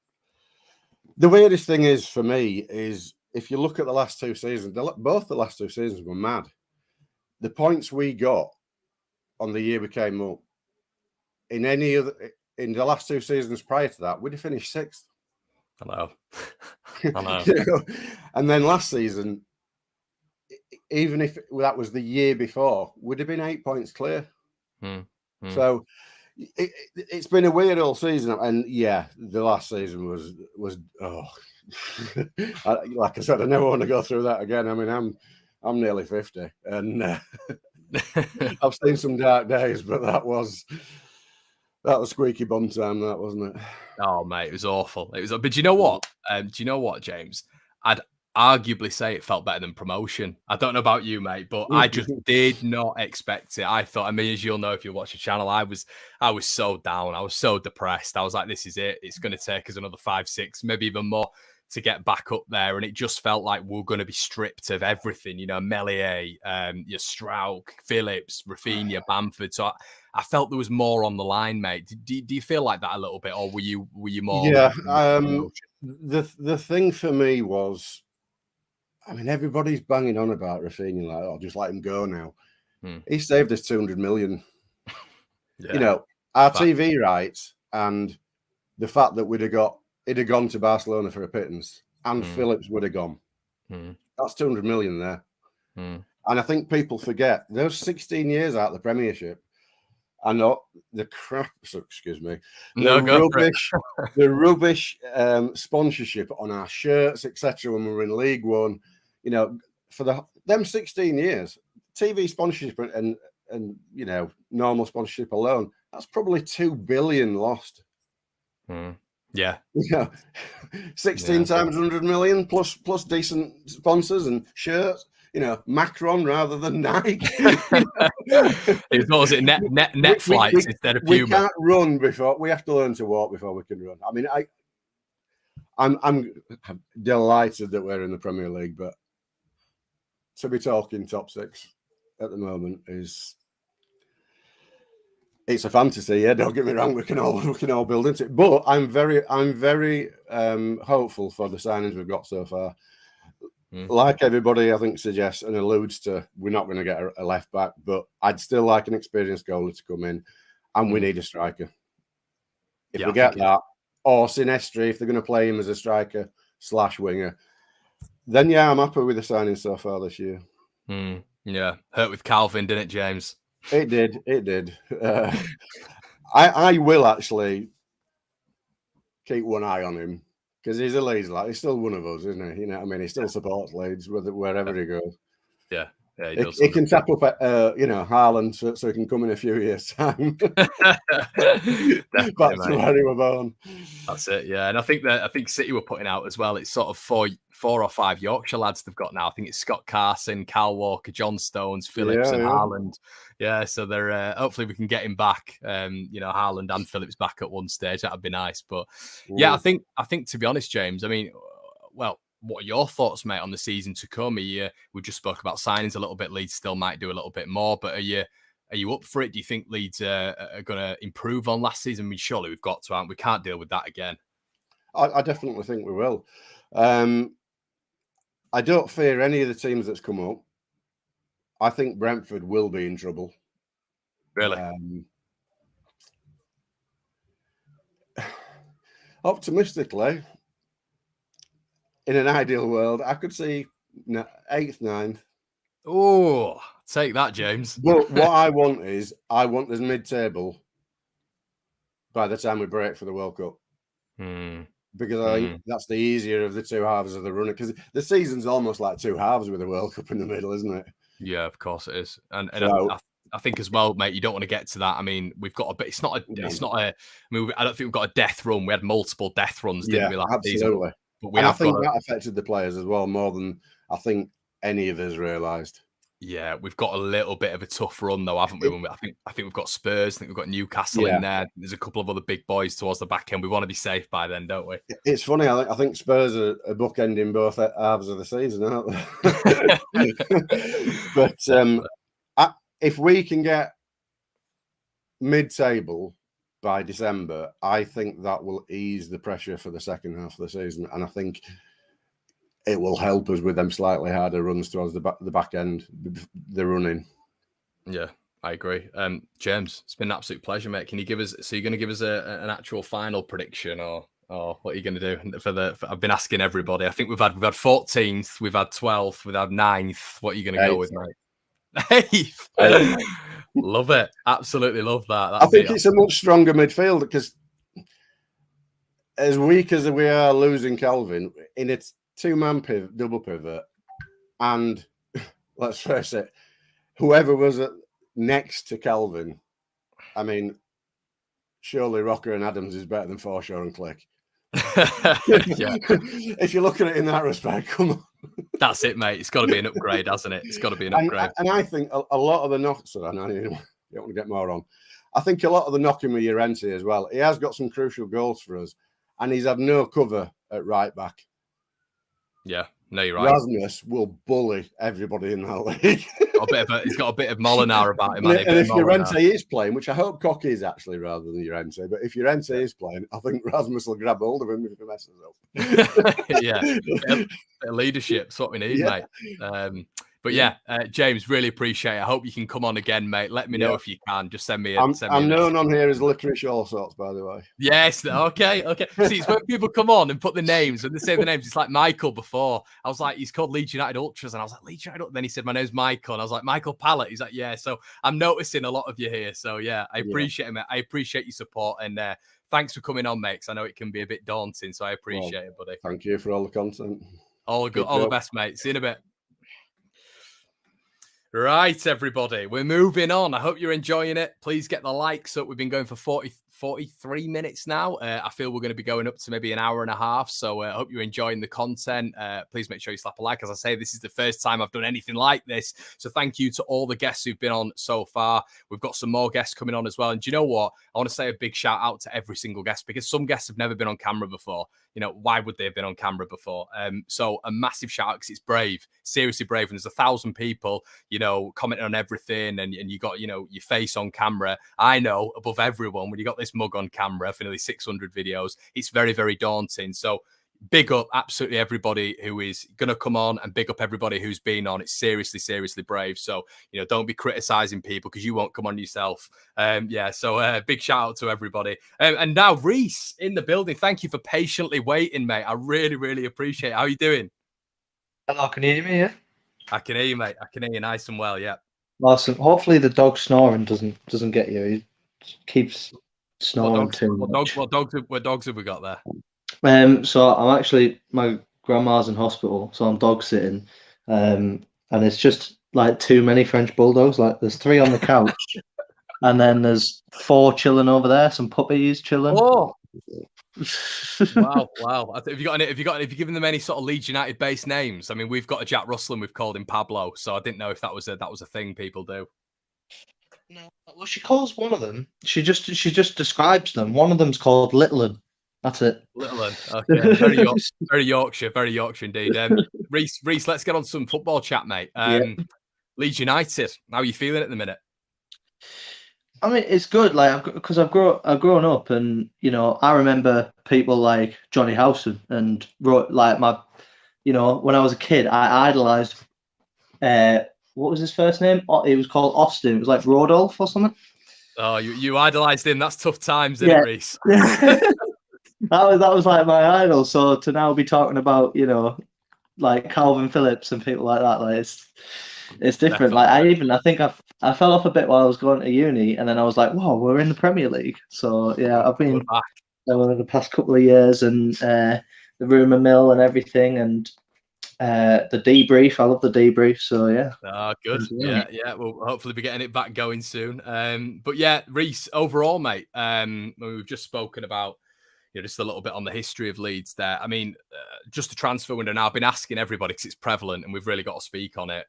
the weirdest thing is for me is if you look at the last two seasons, both the last two seasons were mad. The points we got on the year we came up, in the last two seasons prior to that, we'd have finished sixth. I know. You know? And then last season, even if that was the year before, would have been 8 points clear. So it's been a weird all season. And yeah, the last season was like I said, I never want to go through that again. I mean, I'm nearly 50 and I've seen some dark days, but that was squeaky bum time, that, wasn't it? Oh, mate, it was awful. It was. But do you know what? James? I'd arguably say it felt better than promotion. I don't know about you, mate, but I just did not expect it. I thought, I mean, as you'll know if you watch the channel, I was so down. I was so depressed. I was like, this is it. It's going to take us another 5, 6, maybe even more to get back up there. And it just felt like we're going to be stripped of everything, you know, Melier, your Strauch, Phillips, Rafinha, Bamford. So I felt there was more on the line, mate. Do you feel like that a little bit, or were you more? Yeah. The thing for me was, I mean, everybody's banging on about Rafinha, like, oh, just let him go now. He saved us 200 million. Yeah. You know, our TV rights and the fact that it'd have gone to Barcelona for a pittance, and Phillips would have gone. That's 200 million there. And I think people forget those 16 years out of the Premiership. I know the crap. Excuse me. The rubbish sponsorship on our shirts, etc. When we were in League One, you know, for them 16 years, TV sponsorship and you know, normal sponsorship alone, that's probably 2 billion lost. Yeah. You know, 16 times 100 million plus decent sponsors and shirts. You know, Macron rather than Nike. What was it? Net flights instead of Puma. We can't run before we have to learn to walk before we can run. I mean, I'm delighted that we're in the Premier League, but to be talking top 6 at the moment it's a fantasy. Yeah, don't get me wrong. We can all build into it, but I'm very hopeful for the signings we've got so far. Like everybody, I think, suggests and alludes to, we're not going to get a left back, but I'd still like an experienced goalie to come in, and we need a striker. If we get that, or Sinestri, if they're going to play him as a striker / winger, then yeah, I'm happy with the signing so far this year. Yeah, hurt with Calvin, didn't it, James? It did. I will actually keep one eye on him, because he's a Leeds lad. He's still one of us, isn't he? You know what I mean? He still supports Leeds wherever he goes. Yeah, he does. He can tap up, Haaland so he can come in a few years' time. Back to where he was born. That's it, yeah. And I think City were putting out as well. It's sort of four or 5 Yorkshire lads they've got now. I think it's Scott Carson, Kyle Walker, John Stones, Phillips, and Haaland. Yeah, so they're hopefully we can get him back. Haaland and Phillips back at one stage. That'd be nice. But yeah, I think to be honest, James, I mean, well, what are your thoughts, mate, on the season to come? We just spoke about signings a little bit. Leeds still might do a little bit more, but are you Are you up for it? Do you think Leeds are going to improve on last season? I mean, surely we've got to, and we can't deal with that again. I definitely think we will. I don't fear any of the teams that's come up. I think Brentford will be in trouble. Really? Optimistically, in an ideal world, I could see 8th, 9th. Oh, take that, James. But what I want is, this mid-table by the time we break for the World Cup. Because I think that's the easier of the two halves of the runner. Because the season's almost like two halves with the World Cup in the middle, isn't it? Yeah, of course it is. And so, I think as well, mate, you don't want to get to that. I mean, we've got a bit. It's not a. I mean, I don't think we've got a death run. We had multiple death runs, didn't we, last season? But I think that affected the players as well more than I think any of us realised. Yeah, we've got a little bit of a tough run though, haven't we? I think we've got Spurs. I think we've got Newcastle in there. There's a couple of other big boys towards the back end. We want to be safe by then, don't we? It's funny. I think Spurs are bookending both halves of the season, aren't they? But if we can get mid-table by December, I think that will ease the pressure for the second half of the season, and I think it will help us with them slightly harder runs towards the back end, the running. Yeah, I agree. James, it's been an absolute pleasure, mate. Can you give us? So you're going to give us an actual final prediction, or what are you going to do I've been asking everybody. I think we've had 14th, we've had 12th, we've had 9th. What are you going to go with, mate? 8th. Love it. Absolutely love that. I think it's a much stronger midfield because as weak as we are losing Calvin in its two-man double pivot, and let's face it, whoever was next to Calvin, I mean, surely Rocker and Adams is better than Forshaw and Click. If you look at it in that respect, come on. That's it, mate. It's got to be an upgrade, hasn't it? It's got to be an upgrade. And I think a lot of the knocks, I don't want to get more on. I think a lot of the knocking with Llorente as well. He has got some crucial goals for us, and he's had no cover at right back. Yeah, no, you're right. Rasmus will bully everybody in that league. He's got a bit of Molinar about him. And if Llorente is playing, which I hope Cocky is actually rather than Llorente, but if Llorente is playing, I think Rasmus will grab hold of him if he messes up. Yeah, bit of leadership. That's what we need, mate. But James, really appreciate it. I hope you can come on again, mate. Let me know if you can. Just send me a I'm known on here as licorice all sorts, by the way. Yes, okay. See, it's when people come on and put the names, and they say the names. It's like Michael before. I was like, he's called Leeds United Ultras, and I was like, Leeds United. Then he said, my name's Michael, and I was like, Michael Pallet. He's like, yeah. So I'm noticing a lot of you here. So I appreciate it, mate. I appreciate your support, and thanks for coming on, mate, because I know it can be a bit daunting. So I appreciate it, buddy. Thank you for all the content. All good. All the best, mate. See you in a bit. Right, everybody, we're moving on. I hope you're enjoying it. Please get the likes up. We've been going for 43 minutes now. I feel we're going to be going up to maybe an hour and a half. So I hope you're enjoying the content. Please make sure you slap a like. As I say, this is the first time I've done anything like this. So thank you to all the guests who've been on so far. We've got some more guests coming on as well. And do you know what? I want to say a big shout out to every single guest, because some guests have never been on camera before. You know, why would they have been on camera before? So a massive shout out, because it's brave, seriously brave. And there's 1,000 people, you know, commenting on everything, and you got, you know, your face on camera. I know above everyone, when you got this mug on camera for nearly 600 videos, it's very, very daunting. So big up absolutely everybody who is going to come on, and big up everybody who's been on. It's seriously, seriously brave. So, you know, don't be criticizing people because you won't come on yourself. So big shout out to everybody. And now Rhys in the building. Thank you for patiently waiting, mate. I really, really appreciate it. How are you doing? Hello, can you hear me? Yeah, I can hear you, mate. I can hear you nice and well. Yeah. Awesome. Hopefully the dog snoring doesn't get you. He keeps snoring too much. What dogs have we got there? So I'm actually, my grandma's in hospital, so I'm dog sitting, and it's just like too many French bulldogs. Like there's 3 on the couch, and then there's 4 chilling over there. Some puppies chilling. Oh, wow! Have you given them any sort of Leeds United based names? I mean, we've got a Jack Russell and we've called him Pablo, so I didn't know if that was a thing people do. No, well, she calls one of them. She just describes them. One of them's called Little'un. That's it. Little'un. Okay. Very Yorkshire indeed. Rhys, let's get on some football chat, mate. Leeds United. How are you feeling at the minute? I mean, it's good, like, because I've grown up, and I remember people like Johnny Howson, and wrote like when I was a kid, I idolized. What was his first name? It was called Austin. It was like Rodolph or something. Oh, you idolized him. That's tough times, isn't it, Rhys? that was like my idol. So to now be talking about like Calvin Phillips and people like that, like it's different. Definitely. Like I think I fell off a bit while I was going to uni, and then I was like, whoa, we're in the Premier League. So yeah, I've been over the past couple of years, and the rumour mill and everything, and the debrief. I love the debrief. So yeah. Good. Yeah. We'll hopefully be getting it back going soon. But yeah, Rhys, overall, mate. We've just spoken about just a little bit on the history of Leeds there. I mean, just the transfer window now, I've been asking everybody because it's prevalent and we've really got to speak on it.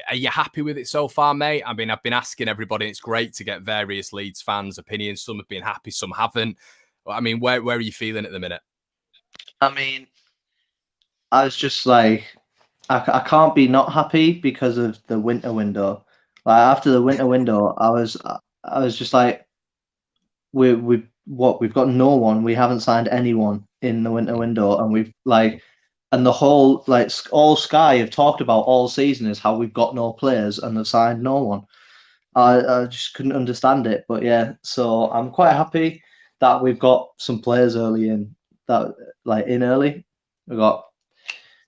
Are you happy with it so far, mate? I mean, I've been asking everybody. It's great to get various Leeds fans' opinions. Some have been happy, some haven't. I mean, where are you feeling at the minute? I mean, I was just like, I can't be not happy because of the winter window. Like after the winter window, I was just like, we've got no one. We haven't signed anyone in the winter window, and and the whole all Sky have talked about all season is how we've got no players and they've signed no one. I just couldn't understand it, but yeah. So I'm quite happy that we've got some players early in early. We got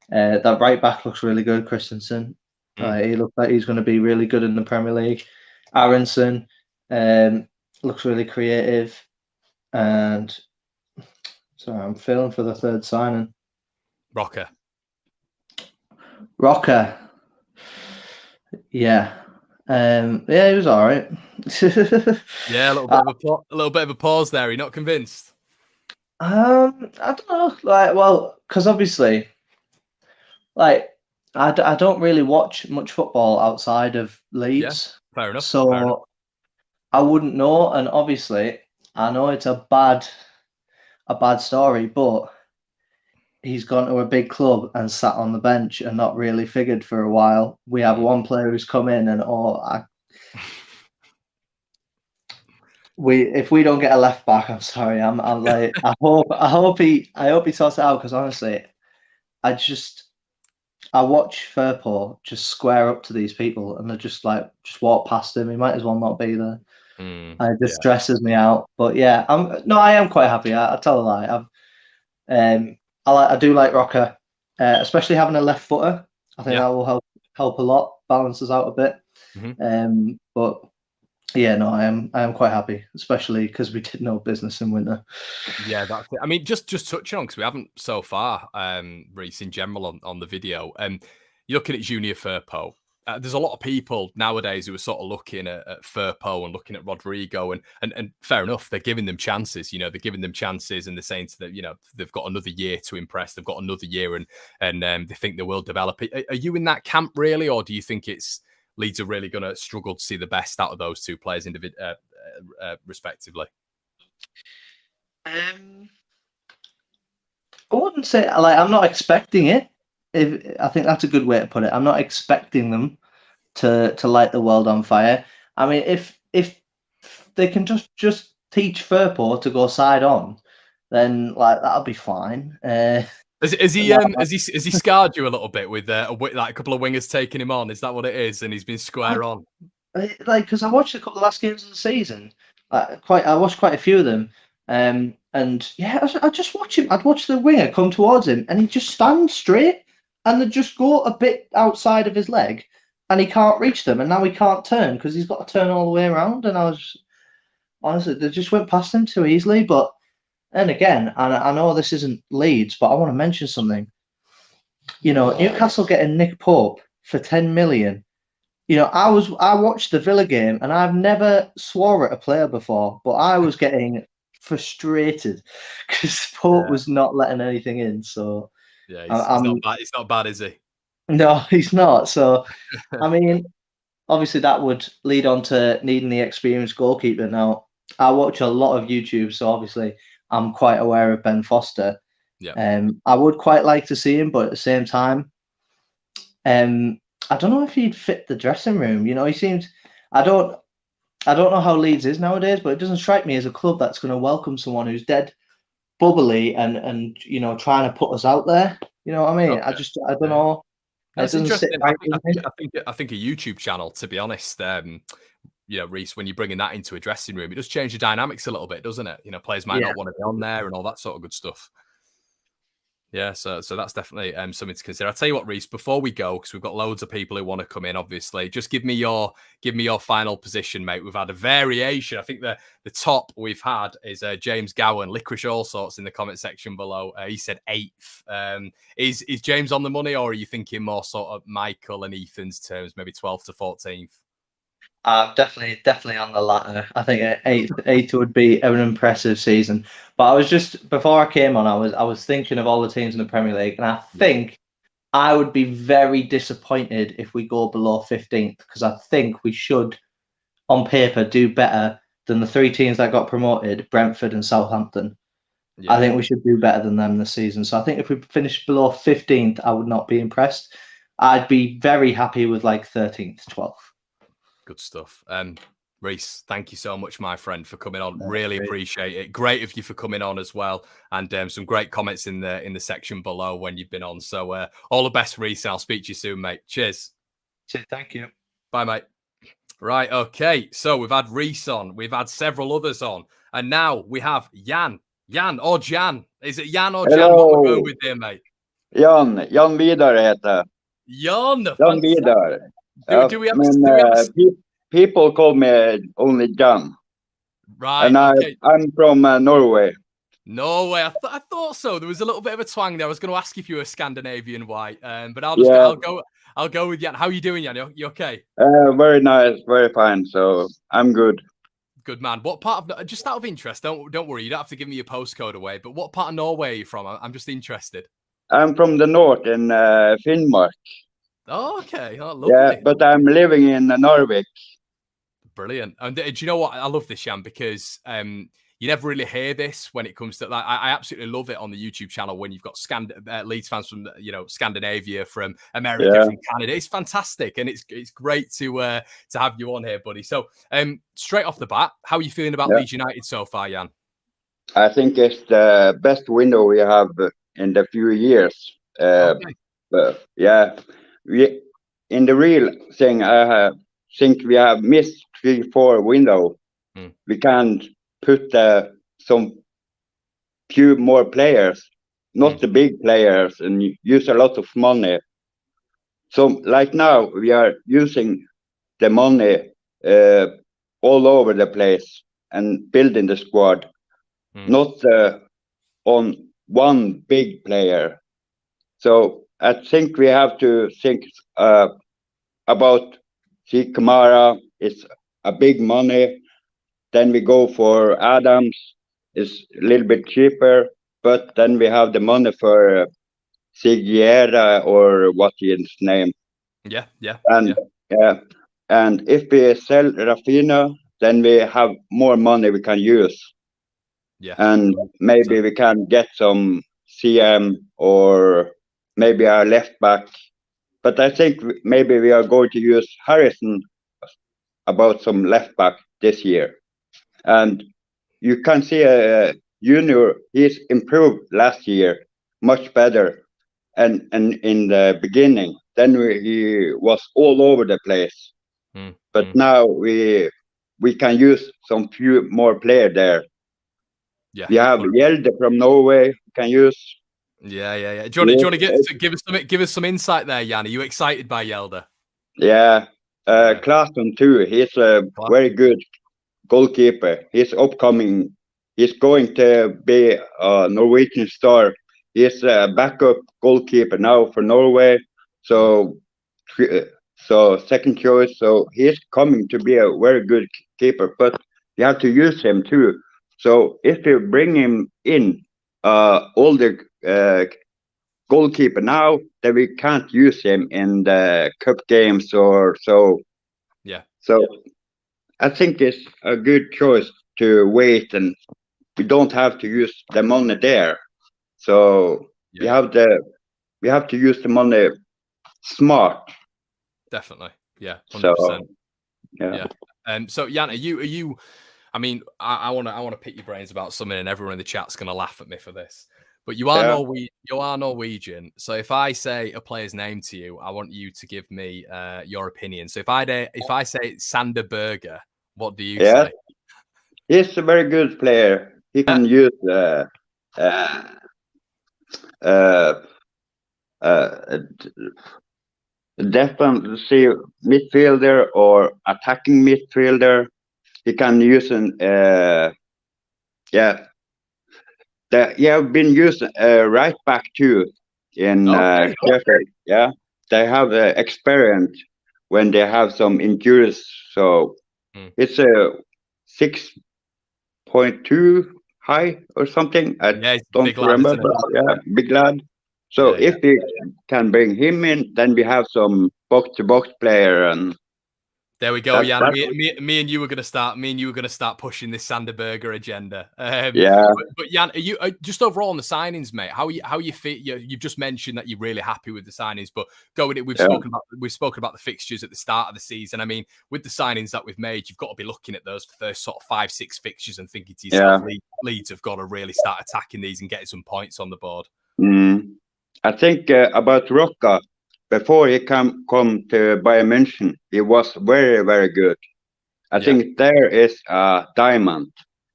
that right back looks really good, Christensen. He looks like he's going to be really good in the Premier League. Aronson looks really creative. And sorry, I'm feeling for the third signing. Rocker. Yeah. He was all right. Yeah, a little bit of a pause there. Are you not convinced? I don't know. Because obviously, I don't really watch much football outside of Leeds. Yeah, fair enough. So I wouldn't know. And obviously, I know it's a bad story, but he's gone to a big club and sat on the bench and not really figured for a while. We have one player who's come in, and if we don't get a left back, I'm sorry. I'm like, I hope he sorts it out, because honestly, I watch Firpo just square up to these people, and they just walk past him. He might as well not be there. It just stresses me out. But yeah, I am quite happy. I tell a lie. I do like Rocker, especially having a left footer. I think that will help a lot, balance us out a bit. But yeah, no, I am quite happy, especially because we did no business in winter. Yeah, that's it. I mean, just touching on, because we haven't so far, Rhys, in general on the video. You're looking at Junior Firpo. There's a lot of people nowadays who are sort of looking at Firpo and looking at Rodrigo, and fair enough, they're giving them chances. They're giving them chances, and they're saying to them, they've got another year to impress. They've got another year, and they think they will develop. Are you in that camp really, or do you think Leeds are really going to struggle to see the best out of those two players respectively? I wouldn't say I'm not expecting it. I think that's a good way to put it. I'm not expecting them to light the world on fire. I mean, if they can just teach Firpo to go side on, then that'll be fine. Has he scarred you a little bit with a couple of wingers taking him on? Is that what it is? And he's been square on. Because I watched a couple of last games of the season. I watched quite a few of them. And yeah, I just watch him. I'd watch the winger come towards him, and he just stands straight, and they just go a bit outside of his leg, and he can't reach them. And now he can't turn because he's got to turn all the way around. And honestly, they just went past him too easily. But then again, and I know this isn't Leeds, but I want to mention something. Newcastle getting Nick Pope for 10 million. I watched the Villa game, and I've never swore at a player before, but I was getting frustrated because Pope was not letting anything in. So yeah, he's not bad, is he? No, he's not. So I mean, obviously that would lead on to needing the experienced goalkeeper. Now, I watch a lot of YouTube, so obviously I'm quite aware of Ben Foster. Yeah. I would quite like to see him, but at the same time, I don't know if he'd fit the dressing room. He seems. I don't know how Leeds is nowadays, but it doesn't strike me as a club that's going to welcome someone who's dead bubbly and trying to put us out there. You know what I mean? Okay. I don't know. That's it doesn't sit interesting. right with me. I think a YouTube channel, to be honest, Rhys, when you're bringing that into a dressing room, it does change the dynamics a little bit, doesn't it? Players might not want to be on there and all that sort of good stuff. Yeah, so that's definitely something to consider. I'll tell you what, Rhys, before we go, because we've got loads of people who want to come in, obviously, just give me your final position, mate. We've had a variation. I think the top we've had is James Gowan, Licorice All Sorts, in the comment section below. He said 8th. Is James on the money, or are you thinking more sort of Michael and Ethan's terms, maybe 12th to 14th? Definitely on the latter. I think eighth would be an impressive season. But I was just, before I came on, I was thinking of all the teams in the Premier League, and I think I would be very disappointed if we go below 15th, because I think we should, on paper, do better than the 3 teams that got promoted, Brentford and Southampton. Yeah. I think we should do better than them this season. So I think if we finish below 15th, I would not be impressed. I'd be very happy with like 13th, 12th. Good stuff. Rhys, thank you so much, my friend, for coming on. Really appreciate it. Great of you for coming on as well, and some great comments in the section below when you've been on. So all the best, Rhys. I'll speak to you soon, mate. Cheers. Thank you. Bye, mate. Right, okay. So we've had Rhys on, we've had several others on, and now we have Jan. Jan or Jan? Is it Jan or Jan? Hello. What we're going with there, mate? Jan Vidar heter Jan Vidar. Do we have people call me only Jan. Right. And okay. I'm from Norway. Norway. I thought so. There was a little bit of a twang there. I was going to ask if you were Scandinavian white, but I'll go with Jan. How are you doing, Jan? You okay? Very nice, very fine. So I'm good. Good man. What part of, just out of interest, don't worry, you don't have to give me your postcode away, but what part of Norway are you from? I'm just interested. I'm from the north in Finnmark. Oh, okay. Oh, lovely. Yeah, but I'm living in Norway. Brilliant. And do you know what? I love this, Jan, because you never really hear this when it comes to like. I absolutely love it on the YouTube channel when you've got Leeds fans from Scandinavia, from America, from Canada. It's fantastic, and it's great to have you on here, buddy. So straight off the bat, how are you feeling about Leeds United so far, Jan? I think it's the best window we have in the few years. But yeah. In the real thing, I think we have missed 3-4 window. We can't put some few more players, not the big players, and use a lot of money. So like now, we are using the money all over the place and building the squad, not on one big player. So I think we have to think about Kamara. It's a big money. Then we go for Adams. It's a little bit cheaper, but then we have the money for Sigiera, or what his name. Yeah. And if we sell Rafinha, then we have more money we can use. Yeah. And maybe we can get some CM or maybe our left back. But I think maybe we are going to use Harrison about some left back this year. And you can see Junior, he's improved last year, much better. And in the beginning, then he was all over the place. But now we can use some few more players there. Yeah. We have Gjelde from Norway, we can use. Yeah. Do you want to give us some insight there, Jan? Are you excited by Gjelde? Yeah. Claesson too. He's a very good goalkeeper. He's upcoming. He's going to be a Norwegian star. He's a backup goalkeeper now for Norway. So second choice. So he's coming to be a very good keeper. But you have to use him too. So if you bring him in, all the goalkeeper now, then we can't use him in the cup games or so. Yeah. So I think it's a good choice to wait, and we don't have to use the money there. So we have to use the money smart. Definitely. Yeah. 100%. So, yeah. So Jan, are you? I mean, I want to pick your brains about something, and everyone in the chat's going to laugh at me for this. But you are Norwegian. So if I say a player's name to you, I want you to give me your opinion. So if I say Sander Berger, what do you say? He's a very good player. He can use defensive midfielder or attacking midfielder. He can use They have been used right back too in Sheffield. Yeah, they have experience when they have some injuries. So it's a 6.2 high or something. I don't remember. Big lad. So if we can bring him in, then we have some box-to-box player and. There we go, Jan. Me and you were going to start pushing this Sander Berger agenda. But Jan, are you just overall on the signings, mate? How you feel? You've just mentioned that you're really happy with the signings, but we've spoken about the fixtures at the start of the season. I mean, with the signings that we've made, you've got to be looking at those first sort of 5-6 fixtures and thinking to yourself, Leeds have got to really start attacking these and getting some points on the board. I think about Rocca. Before he come to Bayern München, he was very, very good. I think there is a diamond.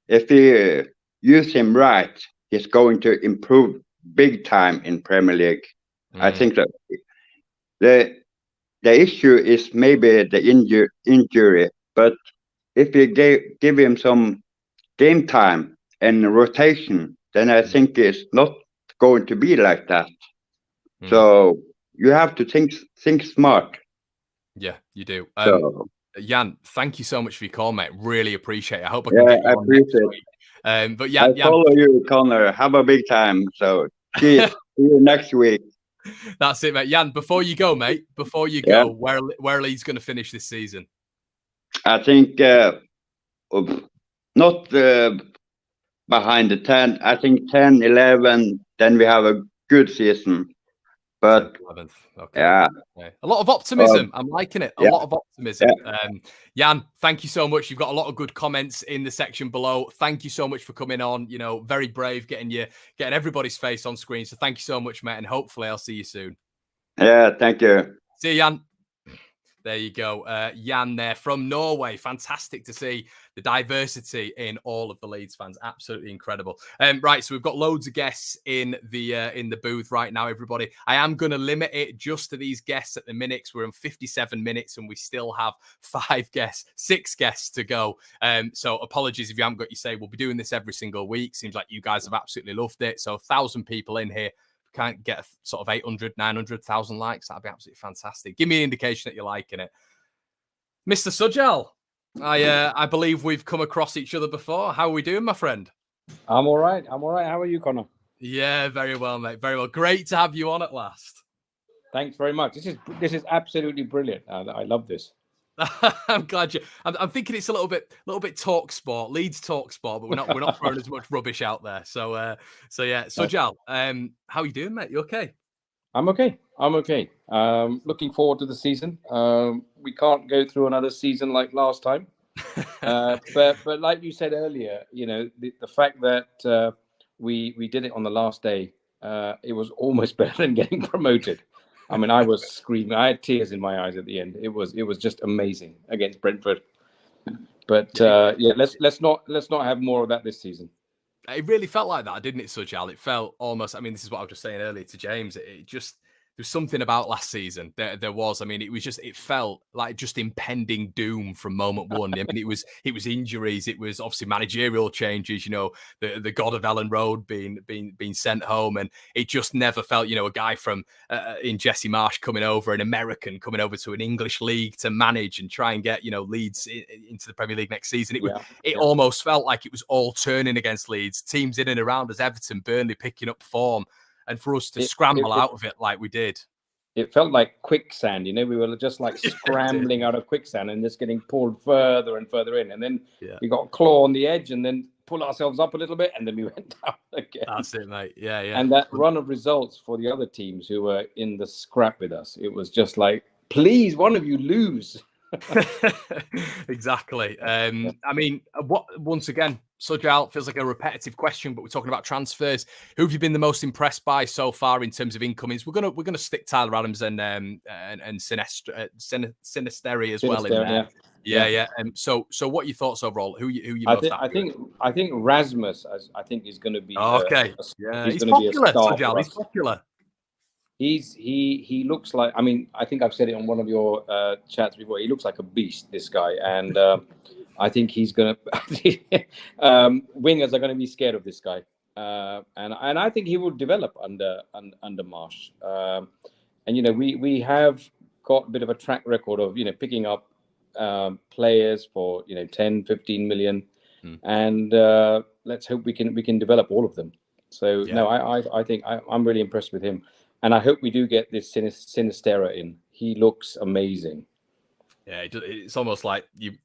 If we use him right, he's going to improve big time in Premier League. I think that the issue is maybe the injury, but if we give him some game time and rotation, then I think it's not going to be like that. So you have to think smart. Yeah, you do. Jan, thank you so much for your call, mate. Really appreciate it. I hope I can get you on next week. But Jan, I follow you, Connor. Have a big time. So cheers. See you next week. That's it, mate. Jan, before you go, mate, where are Leeds going to finish this season? I think not behind the 10. I think 10, 11, then we have a good season. But 11th. Okay. A lot of optimism. I'm liking it. A lot of optimism. Jan, thank you so much. You've got a lot of good comments in the section below. Thank you so much for coming on. You know, very brave, getting everybody's face on screen. So thank you so much, mate. And hopefully I'll see you soon. Yeah, thank you. See you, Jan. There you go. Jan there from Norway. Fantastic to see the diversity in all of the Leeds fans. Absolutely incredible. Right, so we've got loads of guests in the booth right now, everybody. I am going to limit it just to these guests at the minute because we're in 57 minutes and we still have 6 guests to go. So apologies if you haven't got your say. We'll be doing this every single week. Seems like you guys have absolutely loved it. So 1,000 people in here. Can't get sort of 800, 900,000 likes. That'd be absolutely fantastic. Give me an indication that you're liking it. Mr. Sujal, I believe we've come across each other before. How are we doing, my friend? I'm all right. How are you, Connor? Yeah, very well, mate. Very well. Great to have you on at last. Thanks very much. This is absolutely brilliant. I love this. I'm glad you. I'm thinking it's a little bit talk sport, Leeds talk sport, but we're not throwing as much rubbish out there. So yeah. Sujal, how are you doing, mate? You okay? I'm okay. Looking forward to the season. We can't go through another season like last time, but like you said earlier, you know, the fact that we did it on the last day, it was almost better than getting promoted. I mean, I was screaming. I had tears in my eyes at the end. It was just amazing against Brentford. But let's not have more of that this season. It really felt like that, didn't it, Sujal? It felt almost. I mean, this is what I was just saying earlier to James. There's something about last season. There was. I mean, it felt like just impending doom from moment one. I mean, it was injuries. It was obviously managerial changes. You know, the god of Ellen Road being sent home, and it just never felt. You know, a guy from in Jesse Marsh coming over, an American coming over to an English league to manage and try and get Leeds into the Premier League next season. It almost felt like it was all turning against Leeds. Teams in and around us, Everton, Burnley picking up form. And for us to scramble out of it like we did. It felt like quicksand, you know, we were just like scrambling out of quicksand and just getting pulled further and further in. And then we got a claw on the edge and then pull ourselves up a little bit and then we went down again. That's it, mate. Yeah. And that run of results for the other teams who were in the scrap with us, it was just like, please, one of you lose. Exactly. I mean, once again, Sujal, feels like a repetitive question, but we're talking about transfers. Who have you been the most impressed by so far in terms of incomings? We're gonna stick Tyler Adams and Sinisteri as well in there. Yeah. So what are your thoughts overall? Who you most happy with? I think Rasmus, I think, is going to be okay. He's popular. Sujal, he's popular. He looks like, I mean, I think I've said it on one of your chats before. He looks like a beast, this guy, and I think he's gonna wingers are going to be scared of this guy, and I think he will develop under Marsh. And we have got a bit of a track record of picking up players for 10, 15 million, and let's hope we can develop all of them. So no, I think I'm really impressed with him. And I hope we do get this Sinistera in. He looks amazing. Yeah, it's almost like you've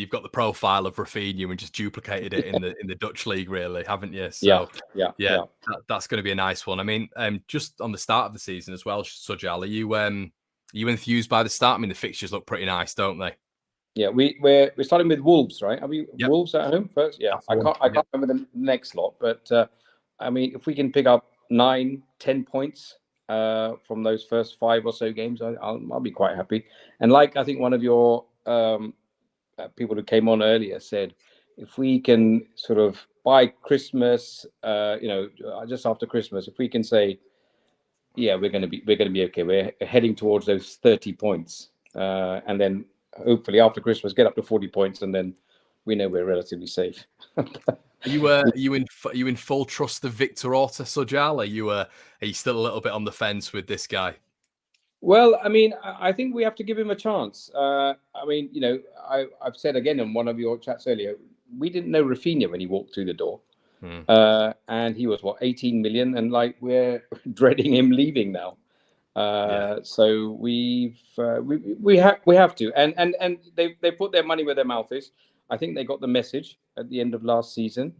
got the profile of Rafinha and just duplicated it in the Dutch league, really, haven't you? So yeah. That's going to be a nice one. I mean, just on the start of the season as well, Sujal, are you enthused by the start? I mean, the fixtures look pretty nice, don't they? Yeah, we're starting with Wolves, right? Are we Wolves at home first? Yeah, I can't remember the next lot, but I mean, if we can pick up 9-10 points from those first 5 or so games, I'll be quite happy. And like I think one of your people who came on earlier said, if we can sort of by Christmas, just after Christmas, if we can say, yeah, we're going to be okay. We're heading towards those 30 points, and then hopefully after Christmas get up to 40 points, and then we know we're relatively safe. Are you in full trust of Victor Orta, Sujal? Are you still a little bit on the fence with this guy? Well, I mean, I think we have to give him a chance. I mean, I've said again in one of your chats earlier, we didn't know Rafinha when he walked through the door, and he was 18 million, and like we're dreading him leaving now. So we have to, and they put their money where their mouth is. I think they got the message at the end of last season,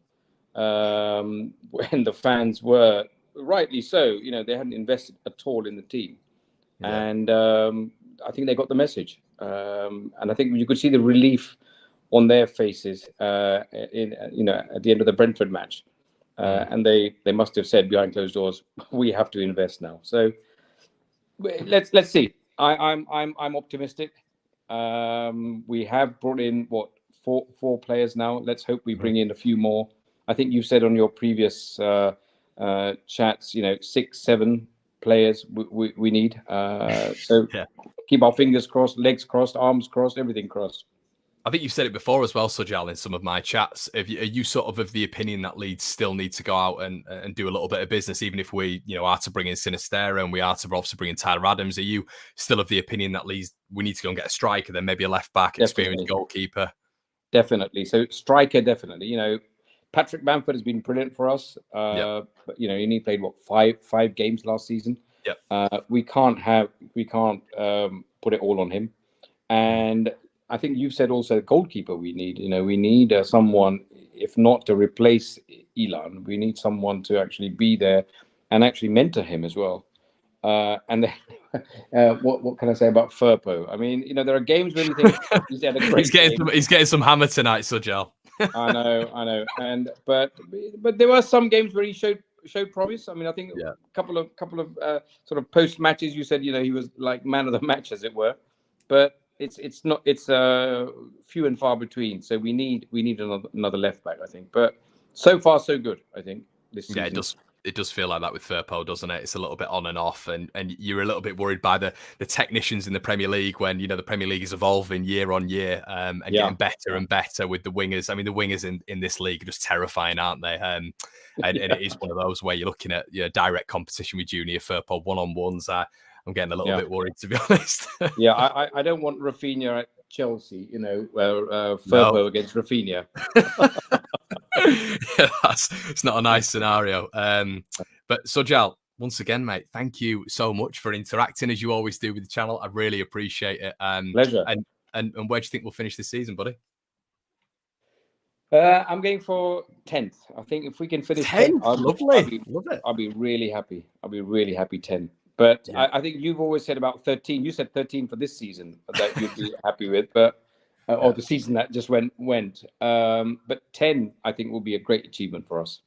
when the fans were rightly so. They hadn't invested at all in the team, and I think they got the message. And I think you could see the relief on their faces at the end of the Brentford match, and they must have said behind closed doors, "We have to invest now." So let's see. I'm optimistic. We have brought in four players now. Let's hope we bring in a few more. I think you said on your previous chats, 6, 7 players we need. So keep our fingers crossed, legs crossed, arms crossed, everything crossed. I think you've said it before as well, Sujal, in some of my chats. Are you sort of the opinion that Leeds still need to go out and do a little bit of business, even if we are to bring in Sinistera and we are to obviously bring in Tyler Adams? Are you still of the opinion that Leeds, we need to go and get a striker, then maybe a left back, experienced goalkeeper? Definitely. So striker, definitely. Patrick Bamford has been brilliant for us. But he only played 5 games last season. We can't put it all on him. And I think you've said also goalkeeper we need. We need someone, if not to replace Elan, we need someone to actually be there and actually mentor him as well. And then, what can I say about Firpo? I mean, there are games when you think he's had a great he's getting some hammer tonight, Sujal. I know. And but there were some games where he showed promise. I mean, I think a couple of sort of post matches, you said he was like man of the match, as it were. But it's not, it's few and far between. So we need another left back, I think. But so far so good, I think, this season. Yeah, it does feel like that with Firpo, doesn't it? It's a little bit on and off, and you're a little bit worried by the technicians in the Premier League when the Premier League is evolving year on year and getting better and better with the wingers. I mean, the wingers in this league are just terrifying, aren't they? And it is one of those where you're looking at direct competition with Junior Firpo one-on-ones. I'm getting a little bit worried, to be honest. I don't want Rafinha at Chelsea, Firpo against Rafinha. It's not a nice scenario. But Sujal, once again, mate, thank you so much for interacting as you always do with the channel. I really appreciate it. Pleasure. And where do you think we'll finish this season, buddy? I'm going for 10th. I think if we can finish 10th, lovely. I'll be really happy. I'll be really happy 10. But I think you've always said about 13. You said 13 for this season that you'd be happy with, but or the season that just went. But 10, I think, will be a great achievement for us.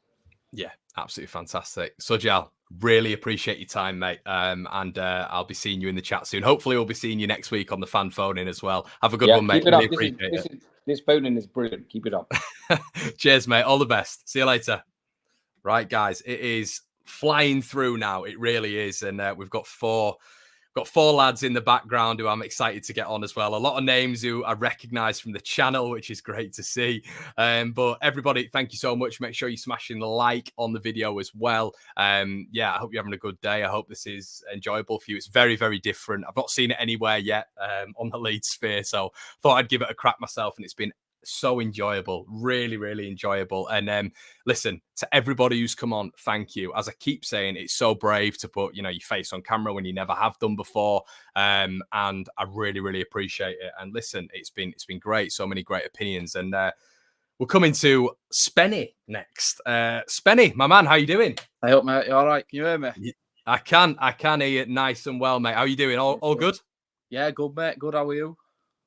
Yeah, absolutely fantastic. So, Jal, really appreciate your time, mate. And I'll be seeing you in the chat soon. Hopefully, we'll be seeing you next week on the fan phone in as well. Have a good one, mate. Keep it really up. appreciate This phone-in is brilliant. Keep it up. Cheers, mate. All the best. See you later. Right, guys, it is flying through now. It really is. And we've got four lads in the background who I'm excited to get on as well. A lot of names who I recognize from the channel, which is great to see. But everybody, thank you so much. Make sure you're smashing the like on the video as well. I hope you're having a good day. I hope this is enjoyable for you. It's very, very different. I've not seen it anywhere yet on the Leeds sphere, so thought I'd give it a crack myself, and it's been so enjoyable, really, really enjoyable. And listen, to everybody who's come on, thank you. As I keep saying, it's so brave to put, your face on camera when you never have done before. And I really, really appreciate it. And listen, it's been great. So many great opinions. And we're coming to Spenny next. Spenny, my man, how you doing? I hope, mate, you're all right. Can you hear me? I can hear you nice and well, mate. How you doing? All good? Yeah, good, mate. Good. How are you?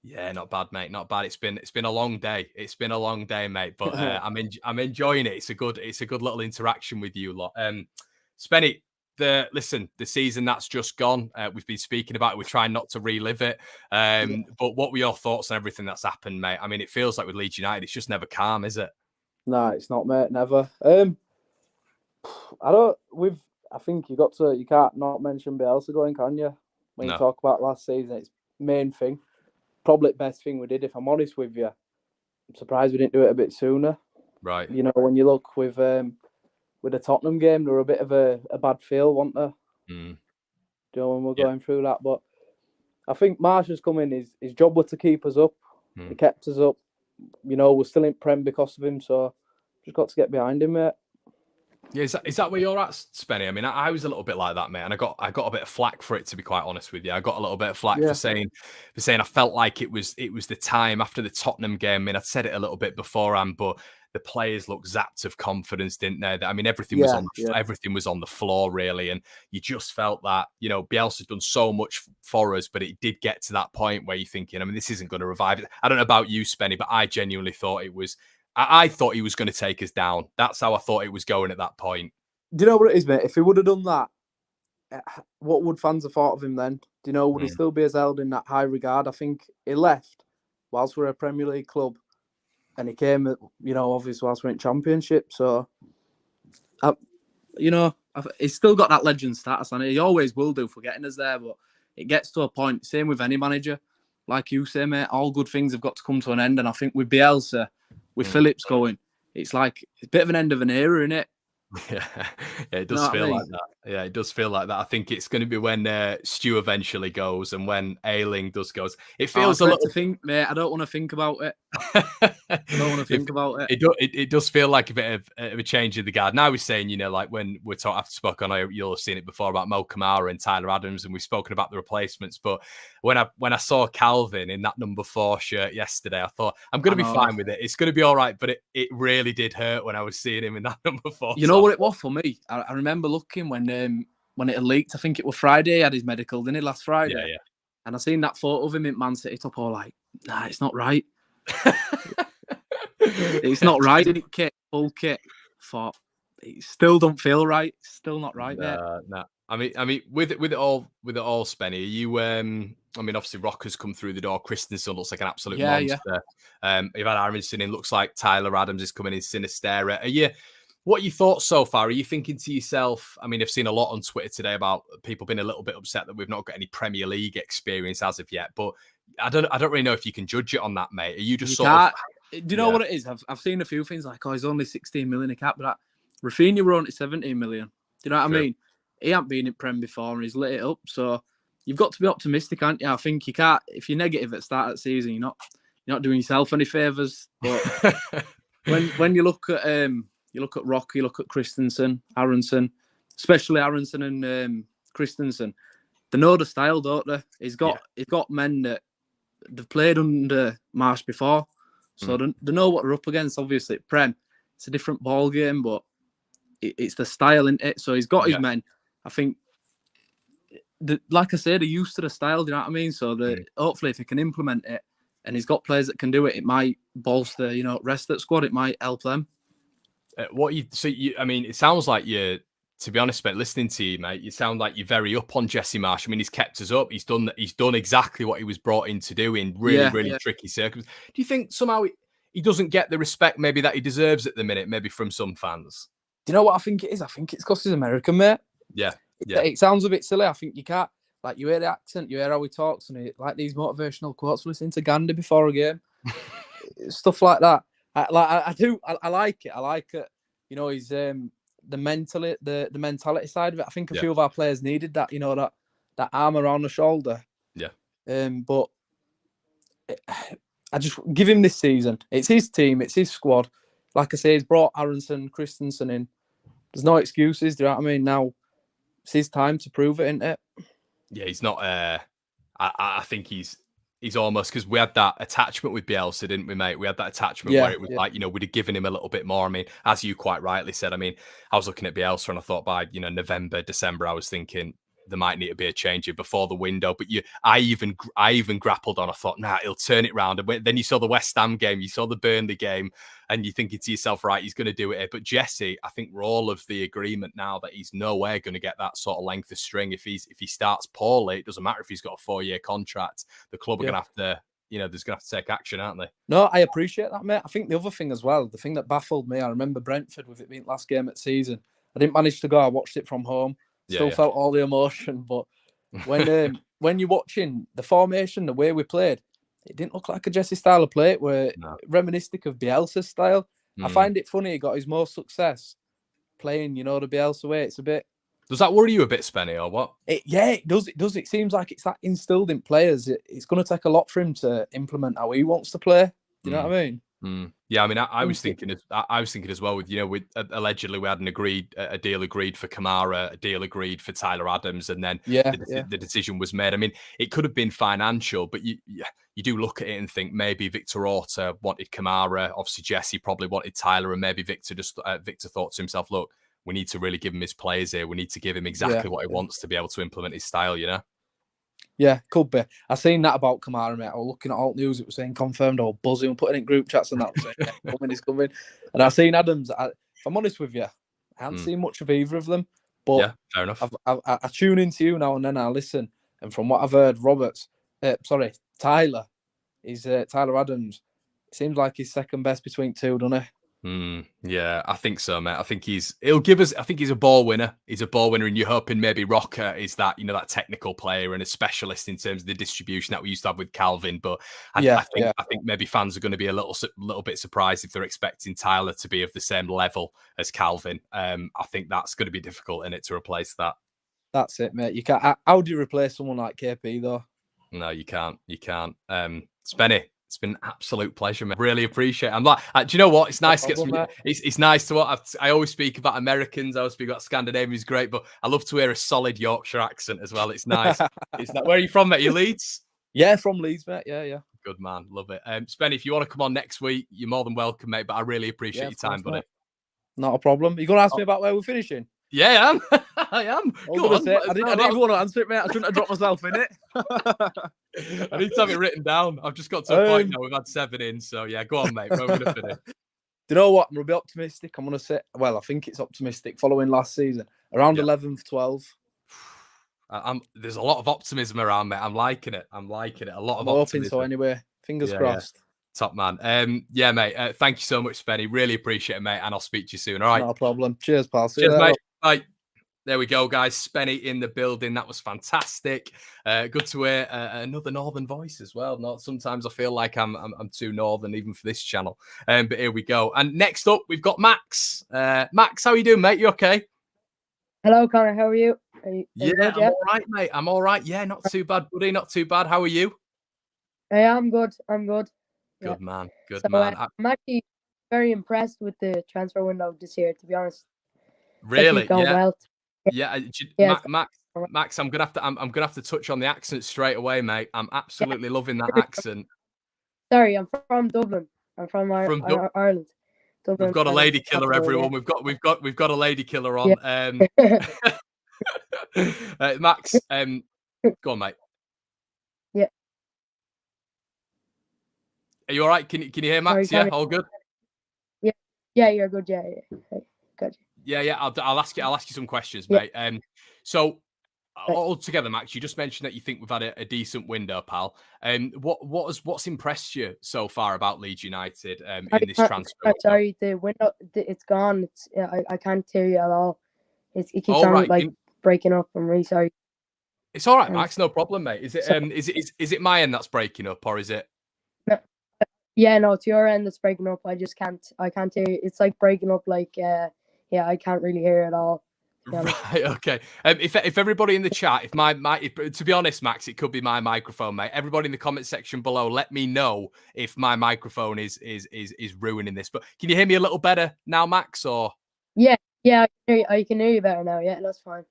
Yeah, not bad, mate. Not bad. It's been a long day. It's been a long day, mate. But I'm enjoying it. It's a good little interaction with you lot. Spenny, the season that's just gone. We've been speaking about it. We're trying not to relive it. But what were your thoughts on everything that's happened, mate? I mean, it feels like with Leeds United, it's just never calm, is it? No, it's not, mate. Never. I think you can't not mention Bielsa going, can you? When you talk about last season, it's main thing. Probably the best thing we did, if I'm honest with you. I'm surprised we didn't do it a bit sooner. Right. When you look with the Tottenham game, there were a bit of a bad feel, weren't there? Mm. When we're going through that. But I think Marsh has come in. His job was to keep us up. He kept us up. We're still in Prem because of him. So just got to get behind him, mate. Yeah, is that where you're at, Spenny? I mean, I was a little bit like that, mate, and I got a bit of flack for it, to be quite honest with you. I got a little bit of flack for saying I felt like it was the time after the Tottenham game. I mean, I'd said it a little bit beforehand, but the players looked zapped of confidence, didn't they? I mean, everything was on the floor, really, and you just felt that Bielsa's done so much for us, but it did get to that point where you're thinking, I mean, this isn't going to revive it. I don't know about you, Spenny, but I genuinely thought it was. I thought he was going to take us down. That's how I thought it was going at that point. Do you know what it is, mate? If he would have done that, what would fans have thought of him then? Do you know, would he still be as held in that high regard? I think he left whilst we're a Premier League club, and he came, obviously whilst we're in Championship. So, he's still got that legend status, and he always will do for getting us there. But it gets to a point, same with any manager. Like you say, mate, all good things have got to come to an end. And I think with Bielsa, with Phillips going, it's like a bit of an end of an era, isn't it? Yeah, it does feel like that. Yeah, it does feel like that. I think it's going to be when Stu eventually goes and when Ayling goes. It feels a little. To think, mate. I don't want to think about it. I don't want to think about it. It does feel like a bit of a change in the guard. Now we're saying, like when we're talking after spoken, I know you'll have seen it before about Mo Kamara and Tyler Adams, and we've spoken about the replacements. But when I saw Calvin in that number 4 shirt yesterday, I thought I'm going to be fine with it. It's going to be all right. But it really did hurt when I was seeing him in that number 4. You know what it was for me? I remember looking when it had leaked. I think it was Friday. He had his medical, didn't he, last Friday? Yeah. And I seen that photo of him in Man City top, all like, nah, it's not right. It's not right. Didn't kit, full kit. Thought it still don't feel right. It's still not right, mate. Nah. I mean, with it all, Spenny. Are you? I mean, obviously Rocker's come through the door. Christensen looks like an absolute monster. Yeah. You've had Aronson in. Looks like Tyler Adams is coming in. Sinistera. What are your thoughts so far? Are you thinking to yourself? I mean, I've seen a lot on Twitter today about people being a little bit upset that we've not got any Premier League experience as of yet. But I don't really know if you can judge it on that, mate. Are you just Do you know what it is? I've seen a few things like, he's only 16 million a cap, but Rafinha were only 17 million. Do you know what I mean? He ain't been in Prem before and he's lit it up. So you've got to be optimistic, aren't you? I think you can't. If you're negative at the start of the season, you're not doing yourself any favours. But when you look at Rock, you look at Christensen, Aronson, especially Aronson and Christensen. They know the style, don't they? He's got men that they've played under Marsh before, so they know what they're up against. Obviously, Prem, it's a different ball game, but it's the style, isn't it? So he's got his men. I think like I said, they're used to the style. Do you know what I mean? So hopefully, if he can implement it, and he's got players that can do it, it might bolster, rest of the squad. It might help them. I mean, it sounds like you're. To be honest, mate, listening to you, mate, you sound like you're very up on Jesse Marsch. I mean, he's kept us up. He's done exactly what he was brought in to do in really tricky circumstances. Do you think somehow he doesn't get the respect maybe that he deserves at the minute, maybe from some fans? Do you know what I think it is? I think it's because he's American, mate. Yeah. It sounds a bit silly. I think you can't, like, you hear the accent, you hear how he talks, and like these motivational quotes listening to Gandhi before a game. Stuff like that. I like it. I like it. He's the mentality side of it. I think a few of our players needed that, that arm around the shoulder. Yeah. But I just give him this season. It's his team. It's his squad. Like I say, he's brought Aronson, Christensen in. There's no excuses. Do you know what I mean? Now it's his time to prove it, isn't it? Yeah, he's not. I think he's almost, because we had that attachment with Bielsa, didn't we, mate? We had that attachment where it was like, we'd have given him a little bit more. I mean, as you quite rightly said, I mean, I was looking at Bielsa and I thought by, November, December, I was thinking there might need to be a change here before the window. But I even grappled on. I thought, nah, he'll turn it round. And then you saw the West Ham game, you saw the Burnley game, and you're thinking to yourself, right, he's going to do it here. But Jesse, I think we're all of the agreement now that he's nowhere going to get that sort of length of string. If he starts poorly, it doesn't matter if he's got a 4-year contract. The club are going to have to, there's going to have to take action, aren't they? No, I appreciate that, mate. I think the other thing as well, the thing that baffled me, I remember Brentford, with it being last game at season. I didn't manage to go. I watched it from home. Still felt all the emotion, but when you're watching the formation, the way we played, it didn't look like a Jesse style of play. We're reminiscent of Bielsa's style. I find it funny he got his most success playing, the Bielsa way. It's a bit. Does that worry you a bit, Spenny, or what? It does. It does. It seems like it's that instilled in players. It's going to take a lot for him to implement how he wants to play. Do you know what I mean? Yeah, I mean, I was thinking as well with, with allegedly we had a deal agreed for Kamara, a deal agreed for Tyler Adams, and then the decision was made. I mean, it could have been financial, but you do look at it and think maybe Victor Orta wanted Kamara, obviously Jesse probably wanted Tyler, and maybe Victor thought to himself, look, we need to really give him his players here. We need to give him exactly what he wants to be able to implement his style, Yeah, could be. I seen that about Kamara, mate. I was looking at alt news. It was saying confirmed or buzzing and putting in group chats and that. Was saying, he's coming. And I seen Adams. If I'm honest with you, I haven't seen much of either of them. But yeah, fair enough. I tune into you now and then. I listen, and from what I've heard, Tyler, Tyler Adams. It seems like he's second best between two, doesn't he? Yeah, I think so, mate. I think he'll give us. I think he's a ball winner. He's a ball winner, and you're hoping maybe Rocker is that, that technical player and a specialist in terms of the distribution that we used to have with Calvin. But I think maybe fans are going to be a little bit surprised if they're expecting Tyler to be of the same level as Calvin. I think that's going to be difficult in it to replace that. That's it, mate. You can't. How do you replace someone like KP though? No, you can't. You can't. Spenny. It's been an absolute pleasure, mate. Really appreciate it. I'm like, do you know what? It's nice to get some. It's nice to what I always speak about Americans. I always speak about Scandinavians, great, but I love to hear a solid Yorkshire accent as well. It's nice. Where are you from, mate? You Leeds? Yeah, from Leeds, mate. Yeah. Good man, love it. Spenny, if you want to come on next week, you're more than welcome, mate. But I really appreciate your time, buddy. Not a problem. You gonna ask me about where we're finishing? Yeah, I am. I am. I didn't even want to answer it, mate. I shouldn't have dropped myself in it. I need to have it written down. I've just got to a point now. We've had 7 in, so yeah, go on, mate. Where are we going to finish? Do you know what? I'm a bit optimistic. I'm going to say, well, I think it's optimistic following last season. Around 11th, 12th. There's a lot of optimism around, mate. I'm liking it. A lot of optimism. Hoping so anyway. Fingers crossed. Yeah. Top man. Yeah, mate. Thank you so much, Spenny. Really appreciate it, mate. And I'll speak to you soon. All right. No problem. Cheers, pal. Cheers, mate. Bye. There we go, guys. Spenny in the building. That was fantastic. Good to hear another northern voice as well. Not sometimes I feel like I'm too northern even for this channel. But here we go. And next up, we've got Max. Max, how are you doing, mate? You okay? Hello, Connor. How are you? I'm all right, mate. I'm all right. Yeah, not too bad, buddy. Not too bad. How are you? I'm good. Good man. Good so, man. I'm actually very impressed with the transfer window this year, to be honest. Really? Well. Yeah, Max, I'm gonna have to touch on the accent straight away, mate. I'm absolutely loving that accent. Sorry, I'm from Dublin. I'm from Ireland. Dublin, we've got a lady killer, everyone. We've got a lady killer on. Yeah. Max, go on, mate. Yeah. Are you all right? Can you hear Max? Sorry, Yeah, all good. Yeah, you're good. Yeah. Gotcha. Yeah. I'll ask you some questions, Yeah. mate. So all together, Max, you just mentioned that you think we've had a decent window, pal. What's impressed you so far about Leeds United in this transfer window? Sorry, the window it's gone. I can't hear you at all. It keeps on right. breaking up. I'm really sorry. It's all right, Max. No problem, mate. Is it my end that's breaking up, or is it? No, yeah, no, it's your end that's breaking up. I can't hear you. It's like breaking up. I can't really hear it at all. Right. Okay. If everybody in the chat, to be honest, Max, it could be my microphone, mate. Everybody in the comment section below, let me know if my microphone is ruining this. But can you hear me a little better now, Max? Or yeah, I can hear you better now. Yeah, that's fine.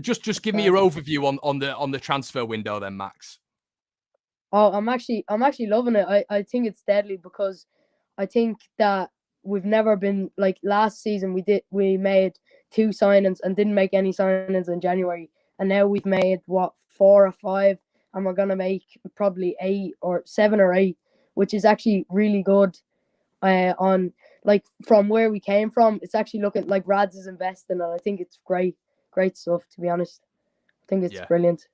Just give me your overview on the transfer window, then, Max. Oh, I'm actually loving it. I think it's deadly because I think that we've never been like last season. We made 2 signings and didn't make any signings in January, and now we've made 4 or 5, and we're gonna make probably 8 or 7 or 8, which is actually really good. On like from where we came from, it's actually looking like Rads is investing, and I think it's great stuff. To be honest, I think it's brilliant.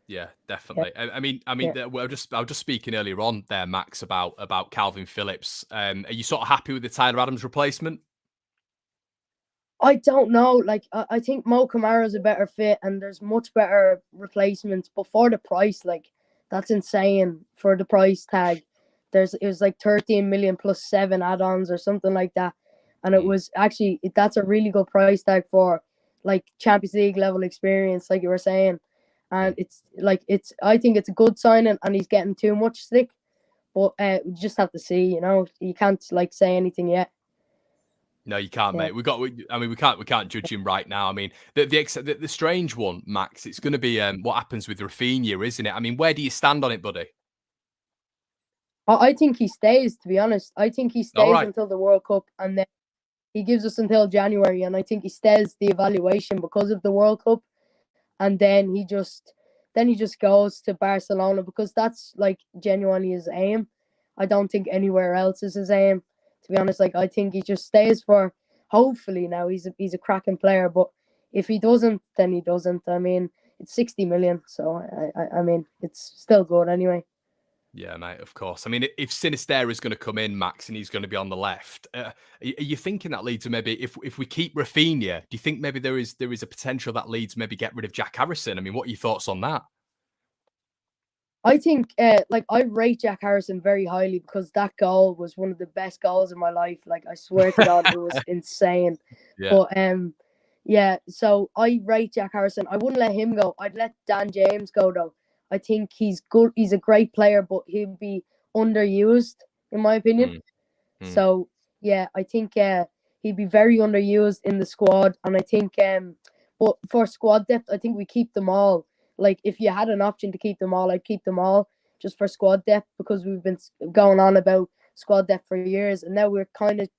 Yeah, definitely. Yeah. I mean, I was just speaking earlier on there, Max, about Calvin Phillips. Are you sort of happy with the Tyler Adams replacement? I don't know. Like, I think Mo Kamara's a better fit, and there's much better replacements. But for the price, like, that's insane for the price tag. It was like 13 million plus 7 add-ons or something like that, and it was actually that's a really good price tag for like Champions League level experience, like you were saying. And I think it's a good signing, and he's getting too much stick, but we just have to see. You can't like say anything yet. No, you can't, mate. We can't judge him right now. I mean, the strange one, Max. It's going to be what happens with Raphinha, isn't it? I mean, where do you stand on it, buddy? I think he stays. To be honest, I think he stays until the World Cup, and then he gives us until January, and I think he stays the evaluation because of the World Cup. And then he just goes to Barcelona because that's like genuinely his aim. I don't think anywhere else is his aim, to be honest. Like, I think he just stays for, hopefully now he's a cracking player, but if he doesn't, then he doesn't. I mean, it's 60 million, so I mean, it's still good anyway. Yeah, mate, of course. I mean, if Sinisterra is going to come in, Max, and he's going to be on the left, are you thinking that Leeds, maybe if we keep Raphinha, do you think maybe there is a potential that Leeds maybe get rid of Jack Harrison? I mean, what are your thoughts on that? I think, I rate Jack Harrison very highly because that goal was one of the best goals in my life. Like, I swear to God, it was insane. Yeah. But so I rate Jack Harrison. I wouldn't let him go. I'd let Dan James go though. I think he's good. He's a great player, but he'd be underused, in my opinion. So, yeah, I think he'd be very underused in the squad. And I think, but for squad depth, I think we keep them all. Like, if you had an option to keep them all, I'd keep them all just for squad depth, because we've been going on about squad depth for years. And now we're kind of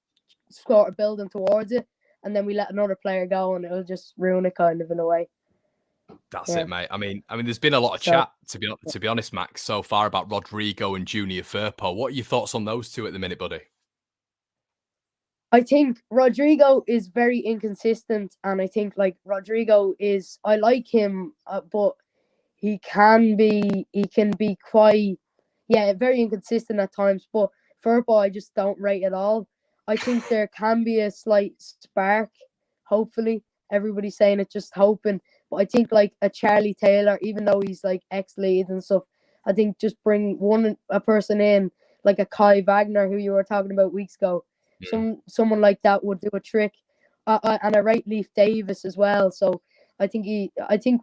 sort of building towards it. And then we let another player go, and it'll just ruin it kind of in a way. That's it, mate. I mean, there's been a lot of chat, to be honest, Max, so far about Rodrigo and Junior Firpo. What are your thoughts on those two at the minute, buddy? I think Rodrigo is very inconsistent, and I think Rodrigo is. I like him, but he can be quite, very inconsistent at times. But Firpo, I just don't rate at all. I think there can be a slight spark. Hopefully, everybody's saying it, just hoping. But I think a Charlie Taylor, even though he's ex-Leeds and stuff, I think just bring a person in, like a Kai Wagner, who you were talking about weeks ago. Someone like that would do a trick. And I rate Leif Davis as well. So I think we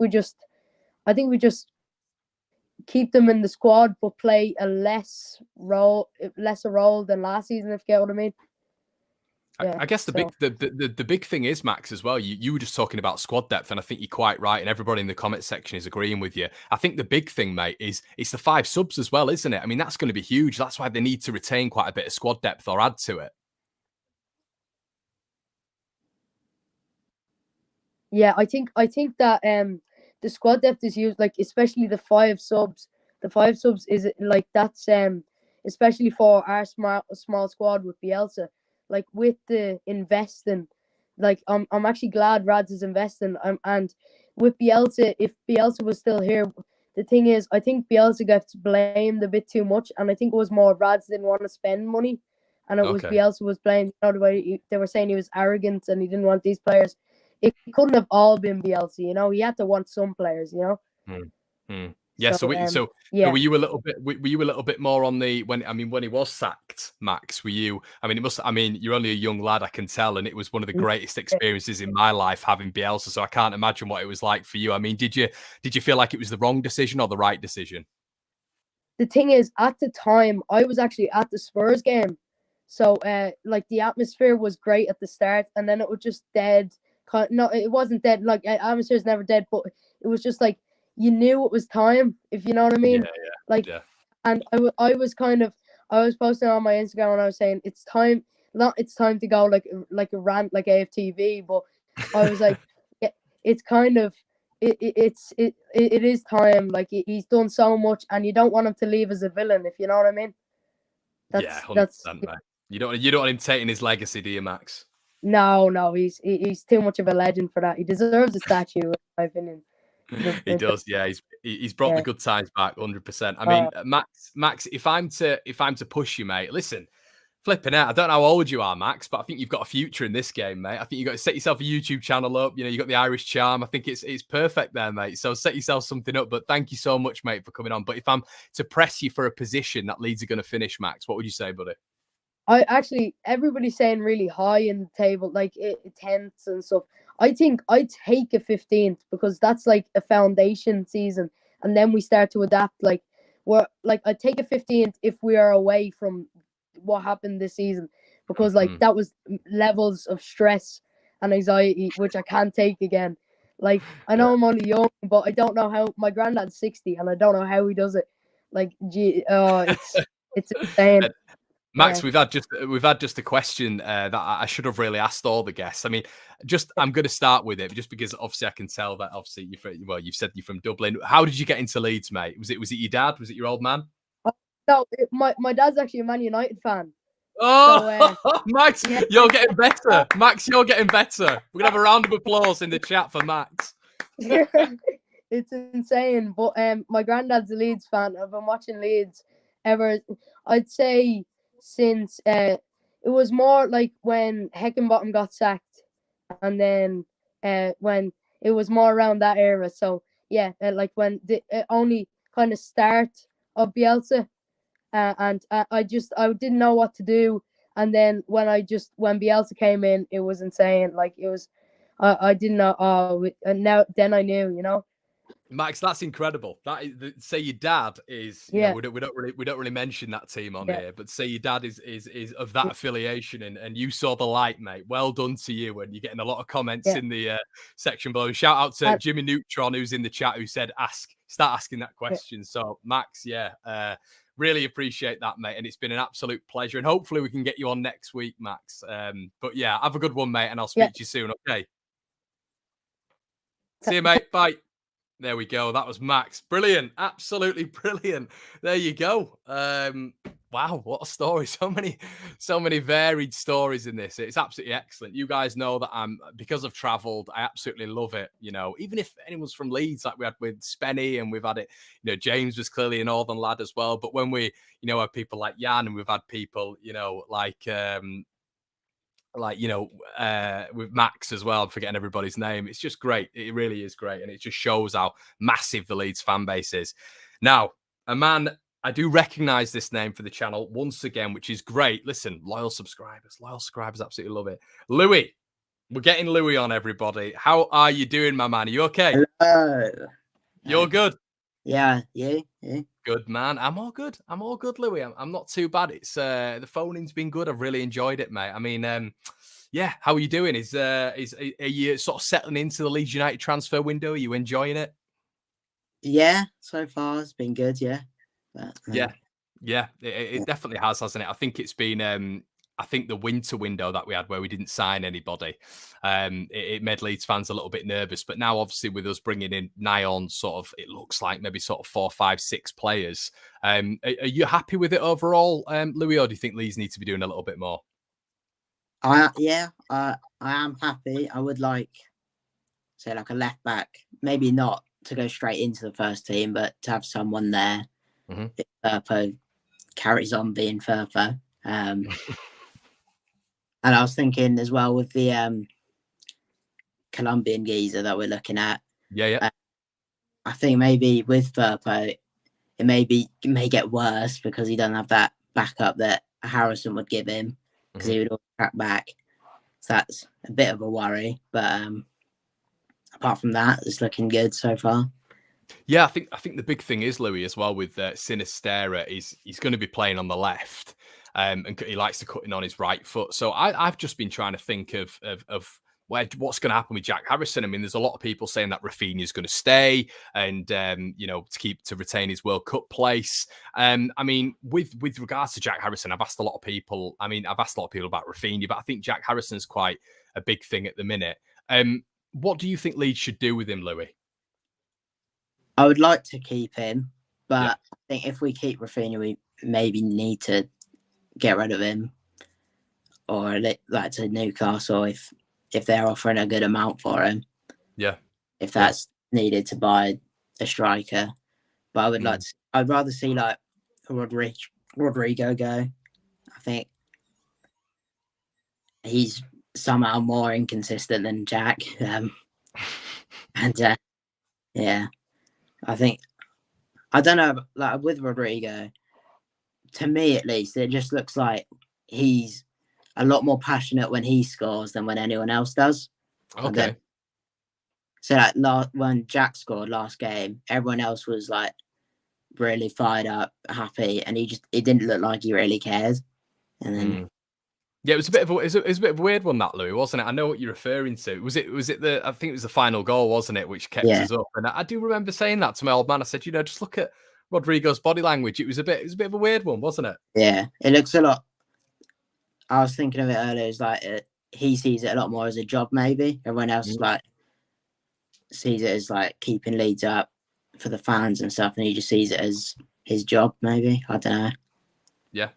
just keep them in the squad, but play a lesser role than last season, if you get what I mean. Yeah, I guess the big thing is, Max, as well. You were just talking about squad depth, and I think you're quite right, and everybody in the comment section is agreeing with you. I think the big thing, mate, is it's the 5 subs as well, isn't it? I mean, that's going to be huge. That's why they need to retain quite a bit of squad depth or add to it. Yeah, I think that the squad depth is used, like especially the 5 subs. The 5 subs is like that's especially for our small squad with Bielsa. Like with the investing, like I'm actually glad Rads is investing. And with Bielsa, if Bielsa was still here, the thing is, I think Bielsa gets blamed a bit too much, and I think it was more Rads didn't want to spend money, and it was Bielsa was blamed. You know, the way they were saying he was arrogant and he didn't want these players. It couldn't have all been Bielsa, you know. He had to want some players, you know. Yeah. So yeah. were you a little bit? Were you a little bit more on the when he was sacked, Max? Were you? I mean, it must. I mean, you're only a young lad, I can tell, and it was one of the greatest experiences in my life having Bielsa. So I can't imagine what it was like for you. I mean, did you feel like it was the wrong decision or the right decision? The thing is, at the time, I was actually at the Spurs game, so like the atmosphere was great at the start, and then it was just dead. No, it wasn't dead. Like atmosphere is never dead, but it was just like you knew it was time. If you know what I mean. And I was posting on my Instagram and I was saying it's time. It's time to go like a rant like AFTV, but I was like, it's kind of it is time. Like he's done so much, and you don't want him to leave as a villain. If you know what I mean. That's 100%, mate. You don't want him taking his legacy, do you, Max? No, he's too much of a legend for that. He deserves a statue, in my opinion. He does, yeah. He's brought the good times back, 100%. I mean, Max, if I'm to push you, mate, listen, flipping out. I don't know how old you are, Max, but I think you've got a future in this game, mate. I think you've got to set yourself a YouTube channel up. You know, you got the Irish charm. I think it's perfect there, mate. So set yourself something up. But thank you so much, mate, for coming on. But if I'm to press you for a position that Leeds are going to finish, Max, what would you say, buddy? Everybody's saying really high in the table, like 10th and stuff. I think I'd take a 15th because that's like a foundation season, and then we start to adapt. Like I'd take a 15th if we are away from what happened this season, because like that was levels of stress and anxiety which I can't take again. Like I know I'm only young, but I don't know how. My granddad's 60, and I don't know how he does it. Like, it's insane. Max, we've had just a question that I should have really asked all the guests. I mean, I'm going to start with it just because obviously I can tell that obviously you've said you're from Dublin. How did you get into Leeds, mate? Was it your dad? Was it your old man? No, my dad's actually a Man United fan. Oh, so, Max, you're getting better. Max, you're getting better. We're gonna have a round of applause in the chat for Max. It's insane, but my granddad's a Leeds fan. I've been watching Leeds ever. I'd say since it was more like when Heckingbottom got sacked, and then when it was more around that era. So yeah, like when the only kind of start of Bielsa, and I didn't know what to do. And then when Bielsa came in, it was insane. Like it was, I didn't know. Oh, and then I knew, you know. Max, that's incredible. That is, say your dad is. You know, we don't really mention that team on here, but say your dad is of that affiliation, and you saw the light, mate. Well done to you, and you're getting a lot of comments in the section below. Shout out to Jimmy Neutron, who's in the chat, who said start asking that question. So Max, really appreciate that, mate, and it's been an absolute pleasure. And hopefully we can get you on next week, Max. But yeah, have a good one, mate, and I'll speak to you soon. Okay. See you, mate. Bye. There we go. That was Max. Brilliant. Absolutely brilliant. There you go. Wow, what a story. So many varied stories in this. It's absolutely excellent. You guys know that because I've traveled, I absolutely love it. You know, even if anyone's from Leeds, like we had with Spenny, and we've had it, you know, James was clearly a northern lad as well. But when we, you know, have people like Jan, and we've had people, you know, with Max as well, I'm forgetting everybody's name. It's just great. It really is great. And it just shows how massive the Leeds fan base is. Now, a man, I do recognize this name for the channel once again, which is great. Listen, loyal subscribers absolutely love it. Louie, we're getting Louie on, everybody. How are you doing, my man? Are you okay? Hello. You're good? Yeah. Good, man. I'm all good, Louie. I'm not too bad. It's the phoning's been good. I've really enjoyed it, mate. I mean, how are you doing? Are you sort of settling into the Leeds United transfer window? Are you enjoying it? Yeah, so far it's been good. Yeah. But, it definitely has, hasn't it? I think it's been I think the winter window that we had where we didn't sign anybody, it made Leeds fans a little bit nervous. But now, obviously, with us bringing in nigh on sort of, it looks like maybe sort of 4, 5, 6 players. Are you happy with it overall, Louie, or do you think Leeds need to be doing a little bit more? I am happy. I would like, say, like a left back, maybe not to go straight into the first team, but to have someone there. If Firpo carries on being Firpo. And I was thinking as well with the Colombian geezer that we're looking at. Yeah. I think maybe with Firpo, it may get worse because he doesn't have that backup that Harrison would give him, because he would all track back. So that's a bit of a worry. But apart from that, it's looking good so far. Yeah, I think the big thing is, Louie, as well with Sinistera, he's going to be playing on the left. And he likes to cut in on his right foot. So I've just been trying to think of what's going to happen with Jack Harrison. I mean, there's a lot of people saying that Rafinha's going to stay and, to retain his World Cup place. I mean, with regards to Jack Harrison, I've asked a lot of people about Rafinha, but I think Jack Harrison's quite a big thing at the minute. What do you think Leeds should do with him, Louie? I would like to keep him, but I think if we keep Rafinha, we maybe need to get rid of him, or like to Newcastle if they're offering a good amount for him. Yeah, if that's needed to buy a striker. But I would I'd rather see like Rodrigo go. I think he's somehow more inconsistent than Jack. I think, I don't know, like with Rodrigo, to me at least, it just looks like he's a lot more passionate when he scores than when anyone else does. Okay. So like when Jack scored last game, everyone else was like really fired up, happy, and it didn't look like he really cared. And then it was a bit of a weird one, that, Louie, wasn't it? I know what you're referring to. Was it I think it was the final goal, wasn't it, which kept us up? And I do remember saying that to my old man. I said, just look at Rodrigo's body language. It was a bit of a weird one, wasn't it? Yeah, it looks a lot. I was thinking of it earlier. It's like he sees it a lot more as a job, maybe. Everyone else like sees it as like keeping Leeds up for the fans and stuff, and he just sees it as his job, maybe. I don't know. Yeah.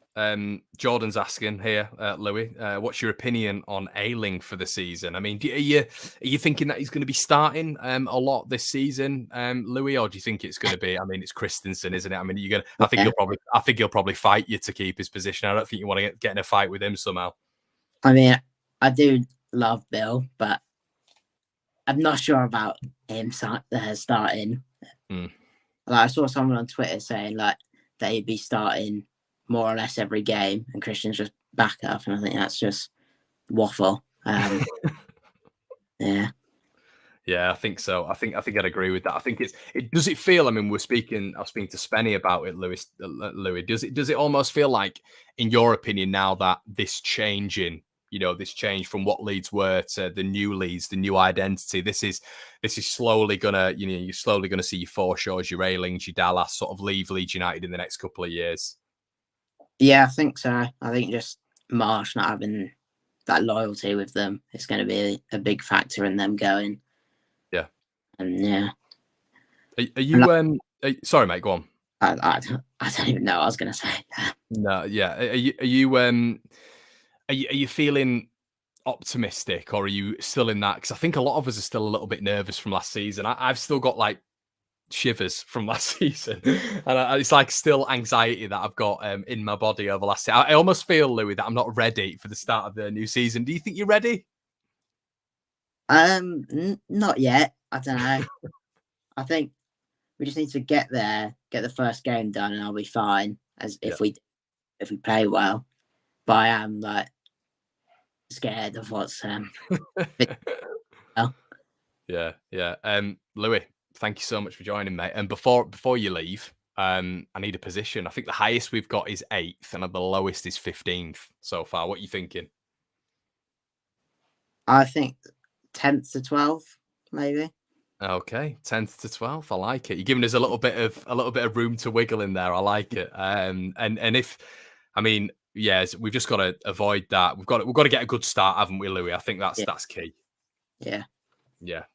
Jordan's asking here, Louie, what's your opinion on Ayling for the season? I mean, are you thinking that he's going to be starting a lot this season, Louie, or do you think it's going to be? I mean, it's Christensen, isn't it? I mean, I think he'll probably fight you to keep his position. I don't think you want to get in a fight with him somehow. I mean, I do love Bill, but I'm not sure about him starting. Like, I saw someone on Twitter saying like that he'd be starting more or less every game, and Christian's just back up, and I think that's just waffle. Yeah, I think so. I think I'd agree with that. I think does it feel? I mean, I was speaking to Spenny about it, Louie. Does it almost feel like, in your opinion, now that this change from what Leeds were to the new Leeds, the new identity, this is slowly gonna, you're slowly gonna see your Forshaws, your Aylings, your Dallas sort of leave Leeds United in the next couple of years? Yeah, I think so. I think just Marsh not having that loyalty with them is going to be a big factor in them going. Yeah. And yeah. Are you sorry, mate, go on. I don't even know what I was going to say. No, yeah. Are you feeling optimistic, or are you still in that? Because I think a lot of us are still a little bit nervous from last season. I've still got like shivers from last season, and it's like still anxiety that I've got in my body over last season. I almost feel, Louie, that I'm not ready for the start of the new season. Do you think you're ready? Not yet. I don't know. I think we just need to get there, get the first game done, and I'll be fine. If we play well. But I am like scared of what's Yeah. Louie, thank you so much for joining, mate. And before you leave, I need a position. I think the highest we've got is 8th, and the lowest is 15th so far. What are you thinking? I think 10th to 12th, maybe. Okay, 10th to 12th. I like it. You're giving us a little bit of room to wiggle in there. I like it. And if, I mean, yes, we've just got to avoid that. We've got to get a good start, haven't we, Louie? I think that's key. Yeah,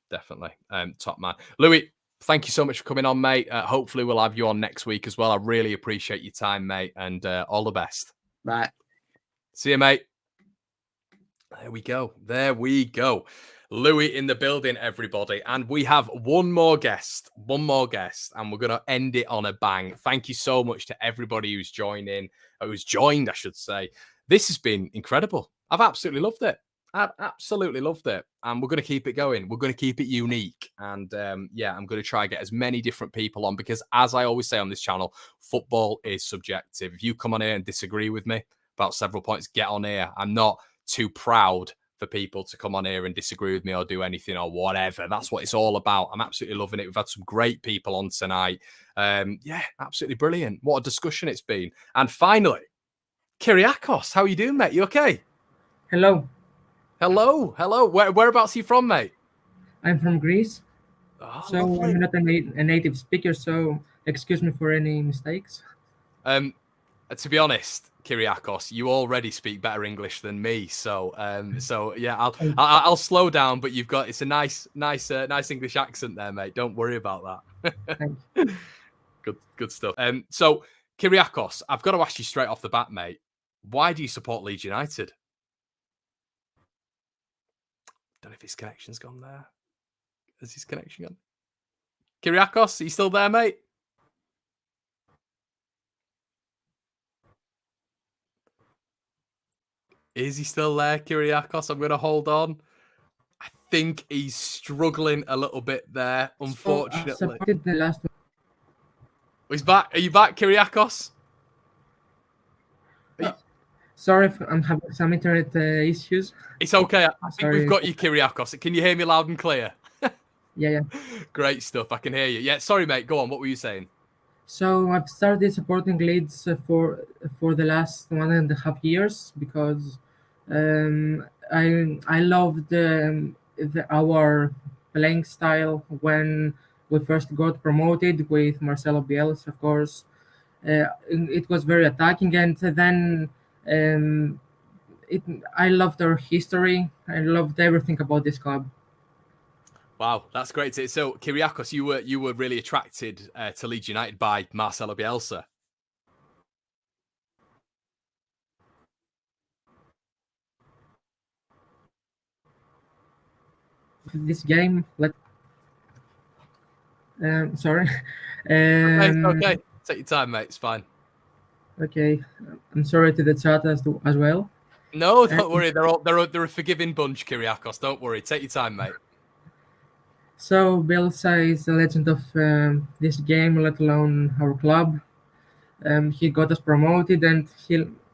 Definitely. Top man, Louie. Thank you so much for coming on, mate. Hopefully, we'll have you on next week as well. I really appreciate your time, mate, and all the best. Right. See you, mate. There we go. Louie in the building, everybody. And we have one more guest, and we're going to end it on a bang. Thank you so much to everybody who's joined, I should say. This has been incredible. I've absolutely loved it. And we're going to keep it going. We're going to keep it unique. And I'm going to try and get as many different people on because, as I always say on this channel, football is subjective. If you come on here and disagree with me about several points, get on here. I'm not too proud for people to come on here and disagree with me or do anything or whatever. That's what it's all about. I'm absolutely loving it. We've had some great people on tonight. Absolutely brilliant. What a discussion it's been. And finally, Kiriakos, how are you doing, mate? You okay? Hello. Whereabouts are you from, mate? I'm from Greece. So lovely. I'm not a native speaker, so excuse me for any mistakes. To be honest, Kiriakos, you already speak better English than me, so yeah, I'll slow down. But it's a nice English accent there, mate. Don't worry about that. Good stuff. So Kiriakos, I've got to ask you straight off the bat, mate. Why do you support Leeds United? Don't know if his connection's gone there. Has his connection gone? Kiriakos, are you still there, mate? Is he still there, Kiriakos? I'm going to hold on. I think he's struggling a little bit there, unfortunately. The last one. He's back. Are you back, Kiriakos? Sorry if I'm having some internet issues. It's okay. I think we've got you, Kiriakos. Can you hear me loud and clear? Yeah. Great stuff. I can hear you. Yeah, sorry, mate. Go on. What were you saying? So I've started supporting Leeds for the last 1.5 years because I loved our playing style when we first got promoted with Marcelo Bielsa, of course. It was very attacking, and then I loved our history. I loved everything about this club. Wow, that's great. So, Kiriakos, you were really attracted to Leeds United by Marcelo Bielsa. This game, sorry. Okay. Take your time, mate. It's fine. Okay, I'm sorry to the chat as well. No, don't worry. They're a forgiving bunch, Kiriakos. Don't worry. Take your time, mate. So Bielsa is a legend of this game, let alone our club. He got us promoted, and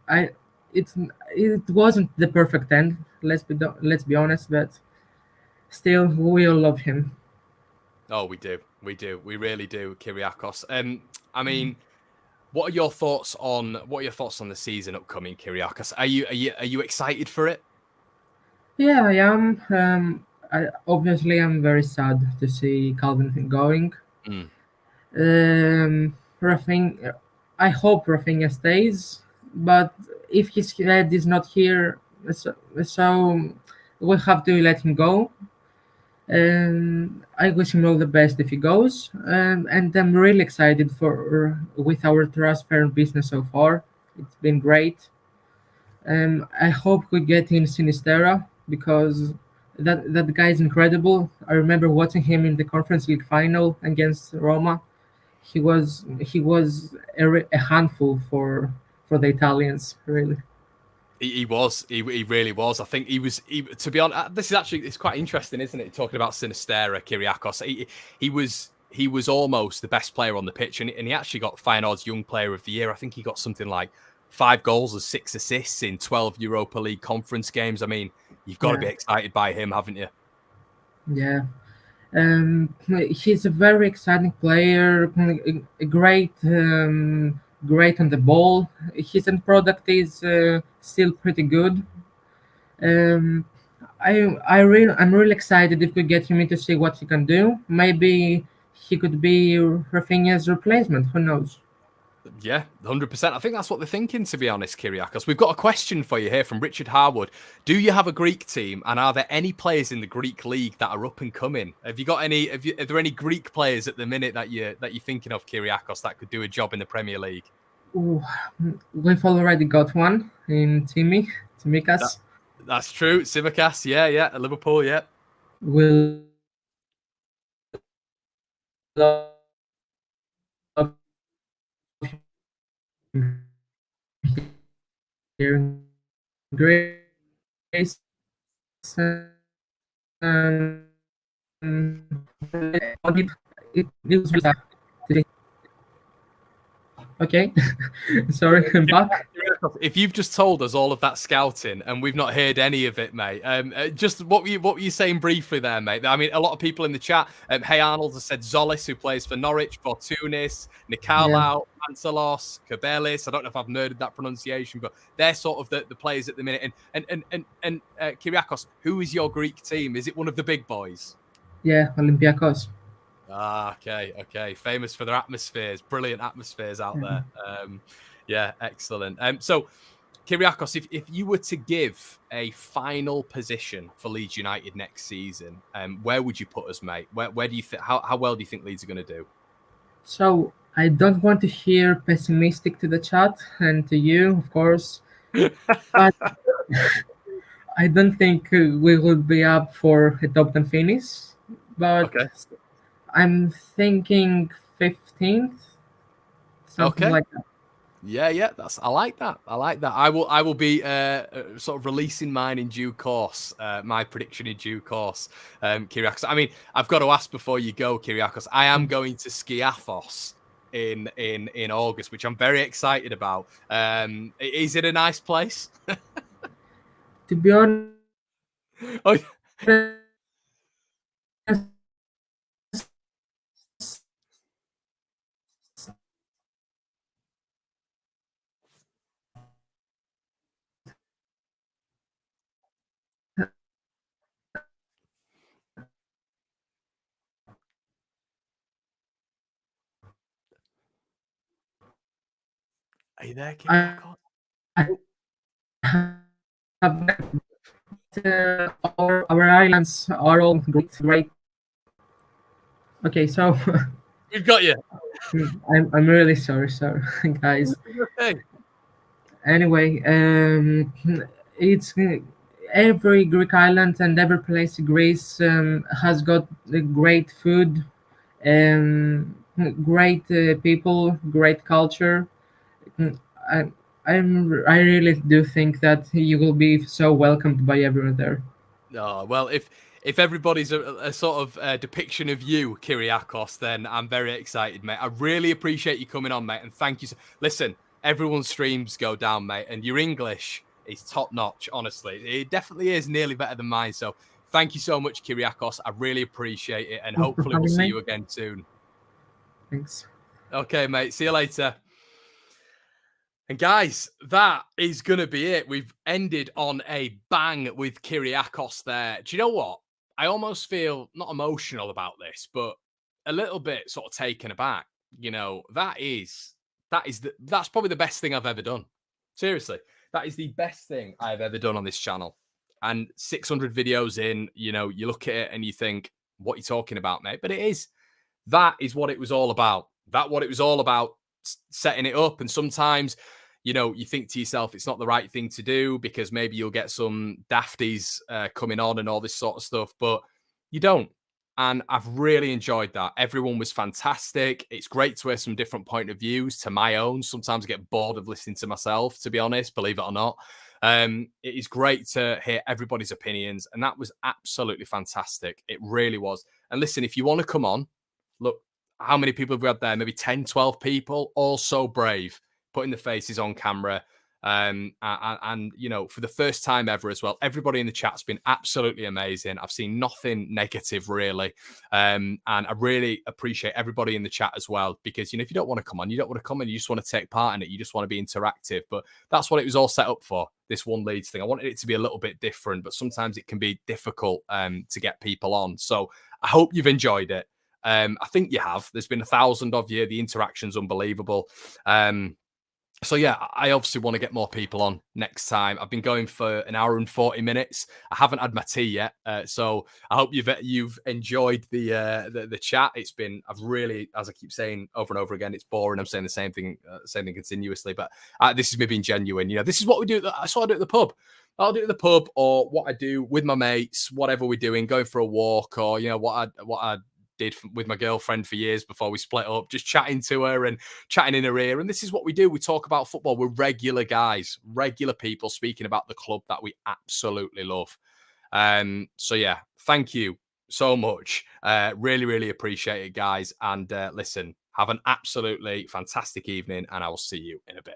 it wasn't the perfect end. Let's be honest, but still, we all love him. Oh, we do. We really do, Kiriakos. I mean, what are your thoughts on the season upcoming, Kiriakos? Are you excited for it? Yeah, I am. Obviously, I'm very sad to see Calvin going. Rafinha, I hope Rafinha stays, but if his head is not here, so we'll have to let him go. I wish him all the best if he goes, and I'm really excited with our transfer business so far. It's been great. I hope we get in Sinistera because that guy is incredible. I remember watching him in the Conference League final against Roma. He was a handful for the Italians, really. He really was. I think he was. To be honest, it's quite interesting, isn't it? Talking about Sinistera, Kiriakos. He was almost the best player on the pitch, and he actually got Feyenoord's Young Player of the Year. I think he got something like 5 goals and 6 assists in 12 Europa League conference games. I mean, you've got to be excited by him, haven't you? Yeah. He's a very exciting player, great on the ball. His end product is still pretty good. I'm really excited if we get him in to see what he can do. Maybe he could be Rafinha's replacement. Who knows? Yeah, 100%. I think that's what they're thinking, to be honest, Kiriakos. We've got a question for you here from Richard Harwood. Do you have a Greek team, and are there any players in the Greek league that are up and coming? Have you got any? Are there any Greek players at the minute that you're thinking of, Kiriakos, that could do a job in the Premier League? Ooh, we've already got one in Tsimikas. That's true. Tsimikas, yeah, at Liverpool, yeah. We'll love here in Greece. It was really okay. Sorry, I'm back. If you've just told us all of that scouting and we've not heard any of it, mate, just what were you saying briefly there, mate? I mean, a lot of people in the chat, Hey Arnold has said Zolis, who plays for Norwich, Fortunis, Nikalau, Mansalos, Kabelis. I don't know if I've murdered that pronunciation, but they're sort of the players at the minute. And Kiriakos, who is your Greek team? Is it one of the big boys? Yeah, Olympiakos. Ah, okay. Famous for their atmospheres, brilliant atmospheres out there. Yeah, excellent. So, Kiriakos, if you were to give a final position for Leeds United next season, where would you put us, mate? Where do you think? How well do you think Leeds are going to do? So I don't want to hear pessimistic to the chat and to you, of course, but I don't think we will be up for a top 10 finish. But I'm thinking 15th, something like that. Yeah, I like that. I will be sort of releasing mine in due course. My prediction in due course, Kiriakos. I mean, I've got to ask before you go, Kiriakos. I am going to Skiathos in August, which I'm very excited about. Is it a nice place? To be honest. Oh. Are you there, Kiriakos? Our islands are all great. Okay, so we've got you. I'm really sorry, guys. Okay. Anyway, it's every Greek island and every place in Greece has got great food, great people, great culture. I really do think that you will be so welcomed by everyone there. Oh, well, if everybody's a sort of depiction of you, Kiriakos, then I'm very excited, mate. I really appreciate you coming on, mate, and thank you. Listen, everyone's streams go down, mate, and your English is top notch, honestly. It definitely is nearly better than mine, so thank you so much, Kiriakos. I really appreciate it, and hopefully we'll see you again soon. Thanks. Okay, mate. See you later. And guys, that is going to be it. We've ended on a bang with Kiriakos there. Do you know what? I almost feel not emotional about this, but a little bit sort of taken aback. You know, that's probably the best thing I've ever done. Seriously, that is the best thing I've ever done on this channel. And 600 videos in, you know, you look at it and you think, what are you talking about, mate? But it is. That is what it was all about. Setting it up. And sometimes, you know, you think to yourself, it's not the right thing to do because maybe you'll get some dafties coming on and all this sort of stuff, but you don't. And I've really enjoyed that. Everyone was fantastic. It's great to hear some different point of views to my own. Sometimes I get bored of listening to myself, to be honest, believe it or not. It is great to hear everybody's opinions. And that was absolutely fantastic. It really was. And listen, if you want to come on, look, how many people have we had there? Maybe 10, 12 people, all so brave, putting the faces on camera. And, you know, for the first time ever as well, everybody in the chat's been absolutely amazing. I've seen nothing negative, really. And I really appreciate everybody in the chat as well, because, you know, if you don't want to come on, you don't want to come and you just want to take part in it. You just want to be interactive. But that's what it was all set up for, this One Leeds thing. I wanted it to be a little bit different, but sometimes it can be difficult to get people on. So I hope you've enjoyed it. I think you have. There's been 1,000 of you. The interaction's unbelievable. So yeah, I obviously want to get more people on next time. I've been going for an hour and 40 minutes. I haven't had my tea yet, so I hope you've enjoyed the chat. I've really, as I keep saying over and over again, it's boring. I'm saying the same thing continuously, but this is me being genuine. This is what we do. That's what I do at the pub. I'll do it at the pub, or what I do with my mates, whatever we're doing, going for a walk, or what I did with my girlfriend for years before we split up, just chatting to her and chatting in her ear. And this is what we do. We talk about football. We're regular guys, regular people speaking about the club that we absolutely love. So yeah, thank you so much. Really, really appreciate it, guys. And listen, have an absolutely fantastic evening, and I will see you in a bit.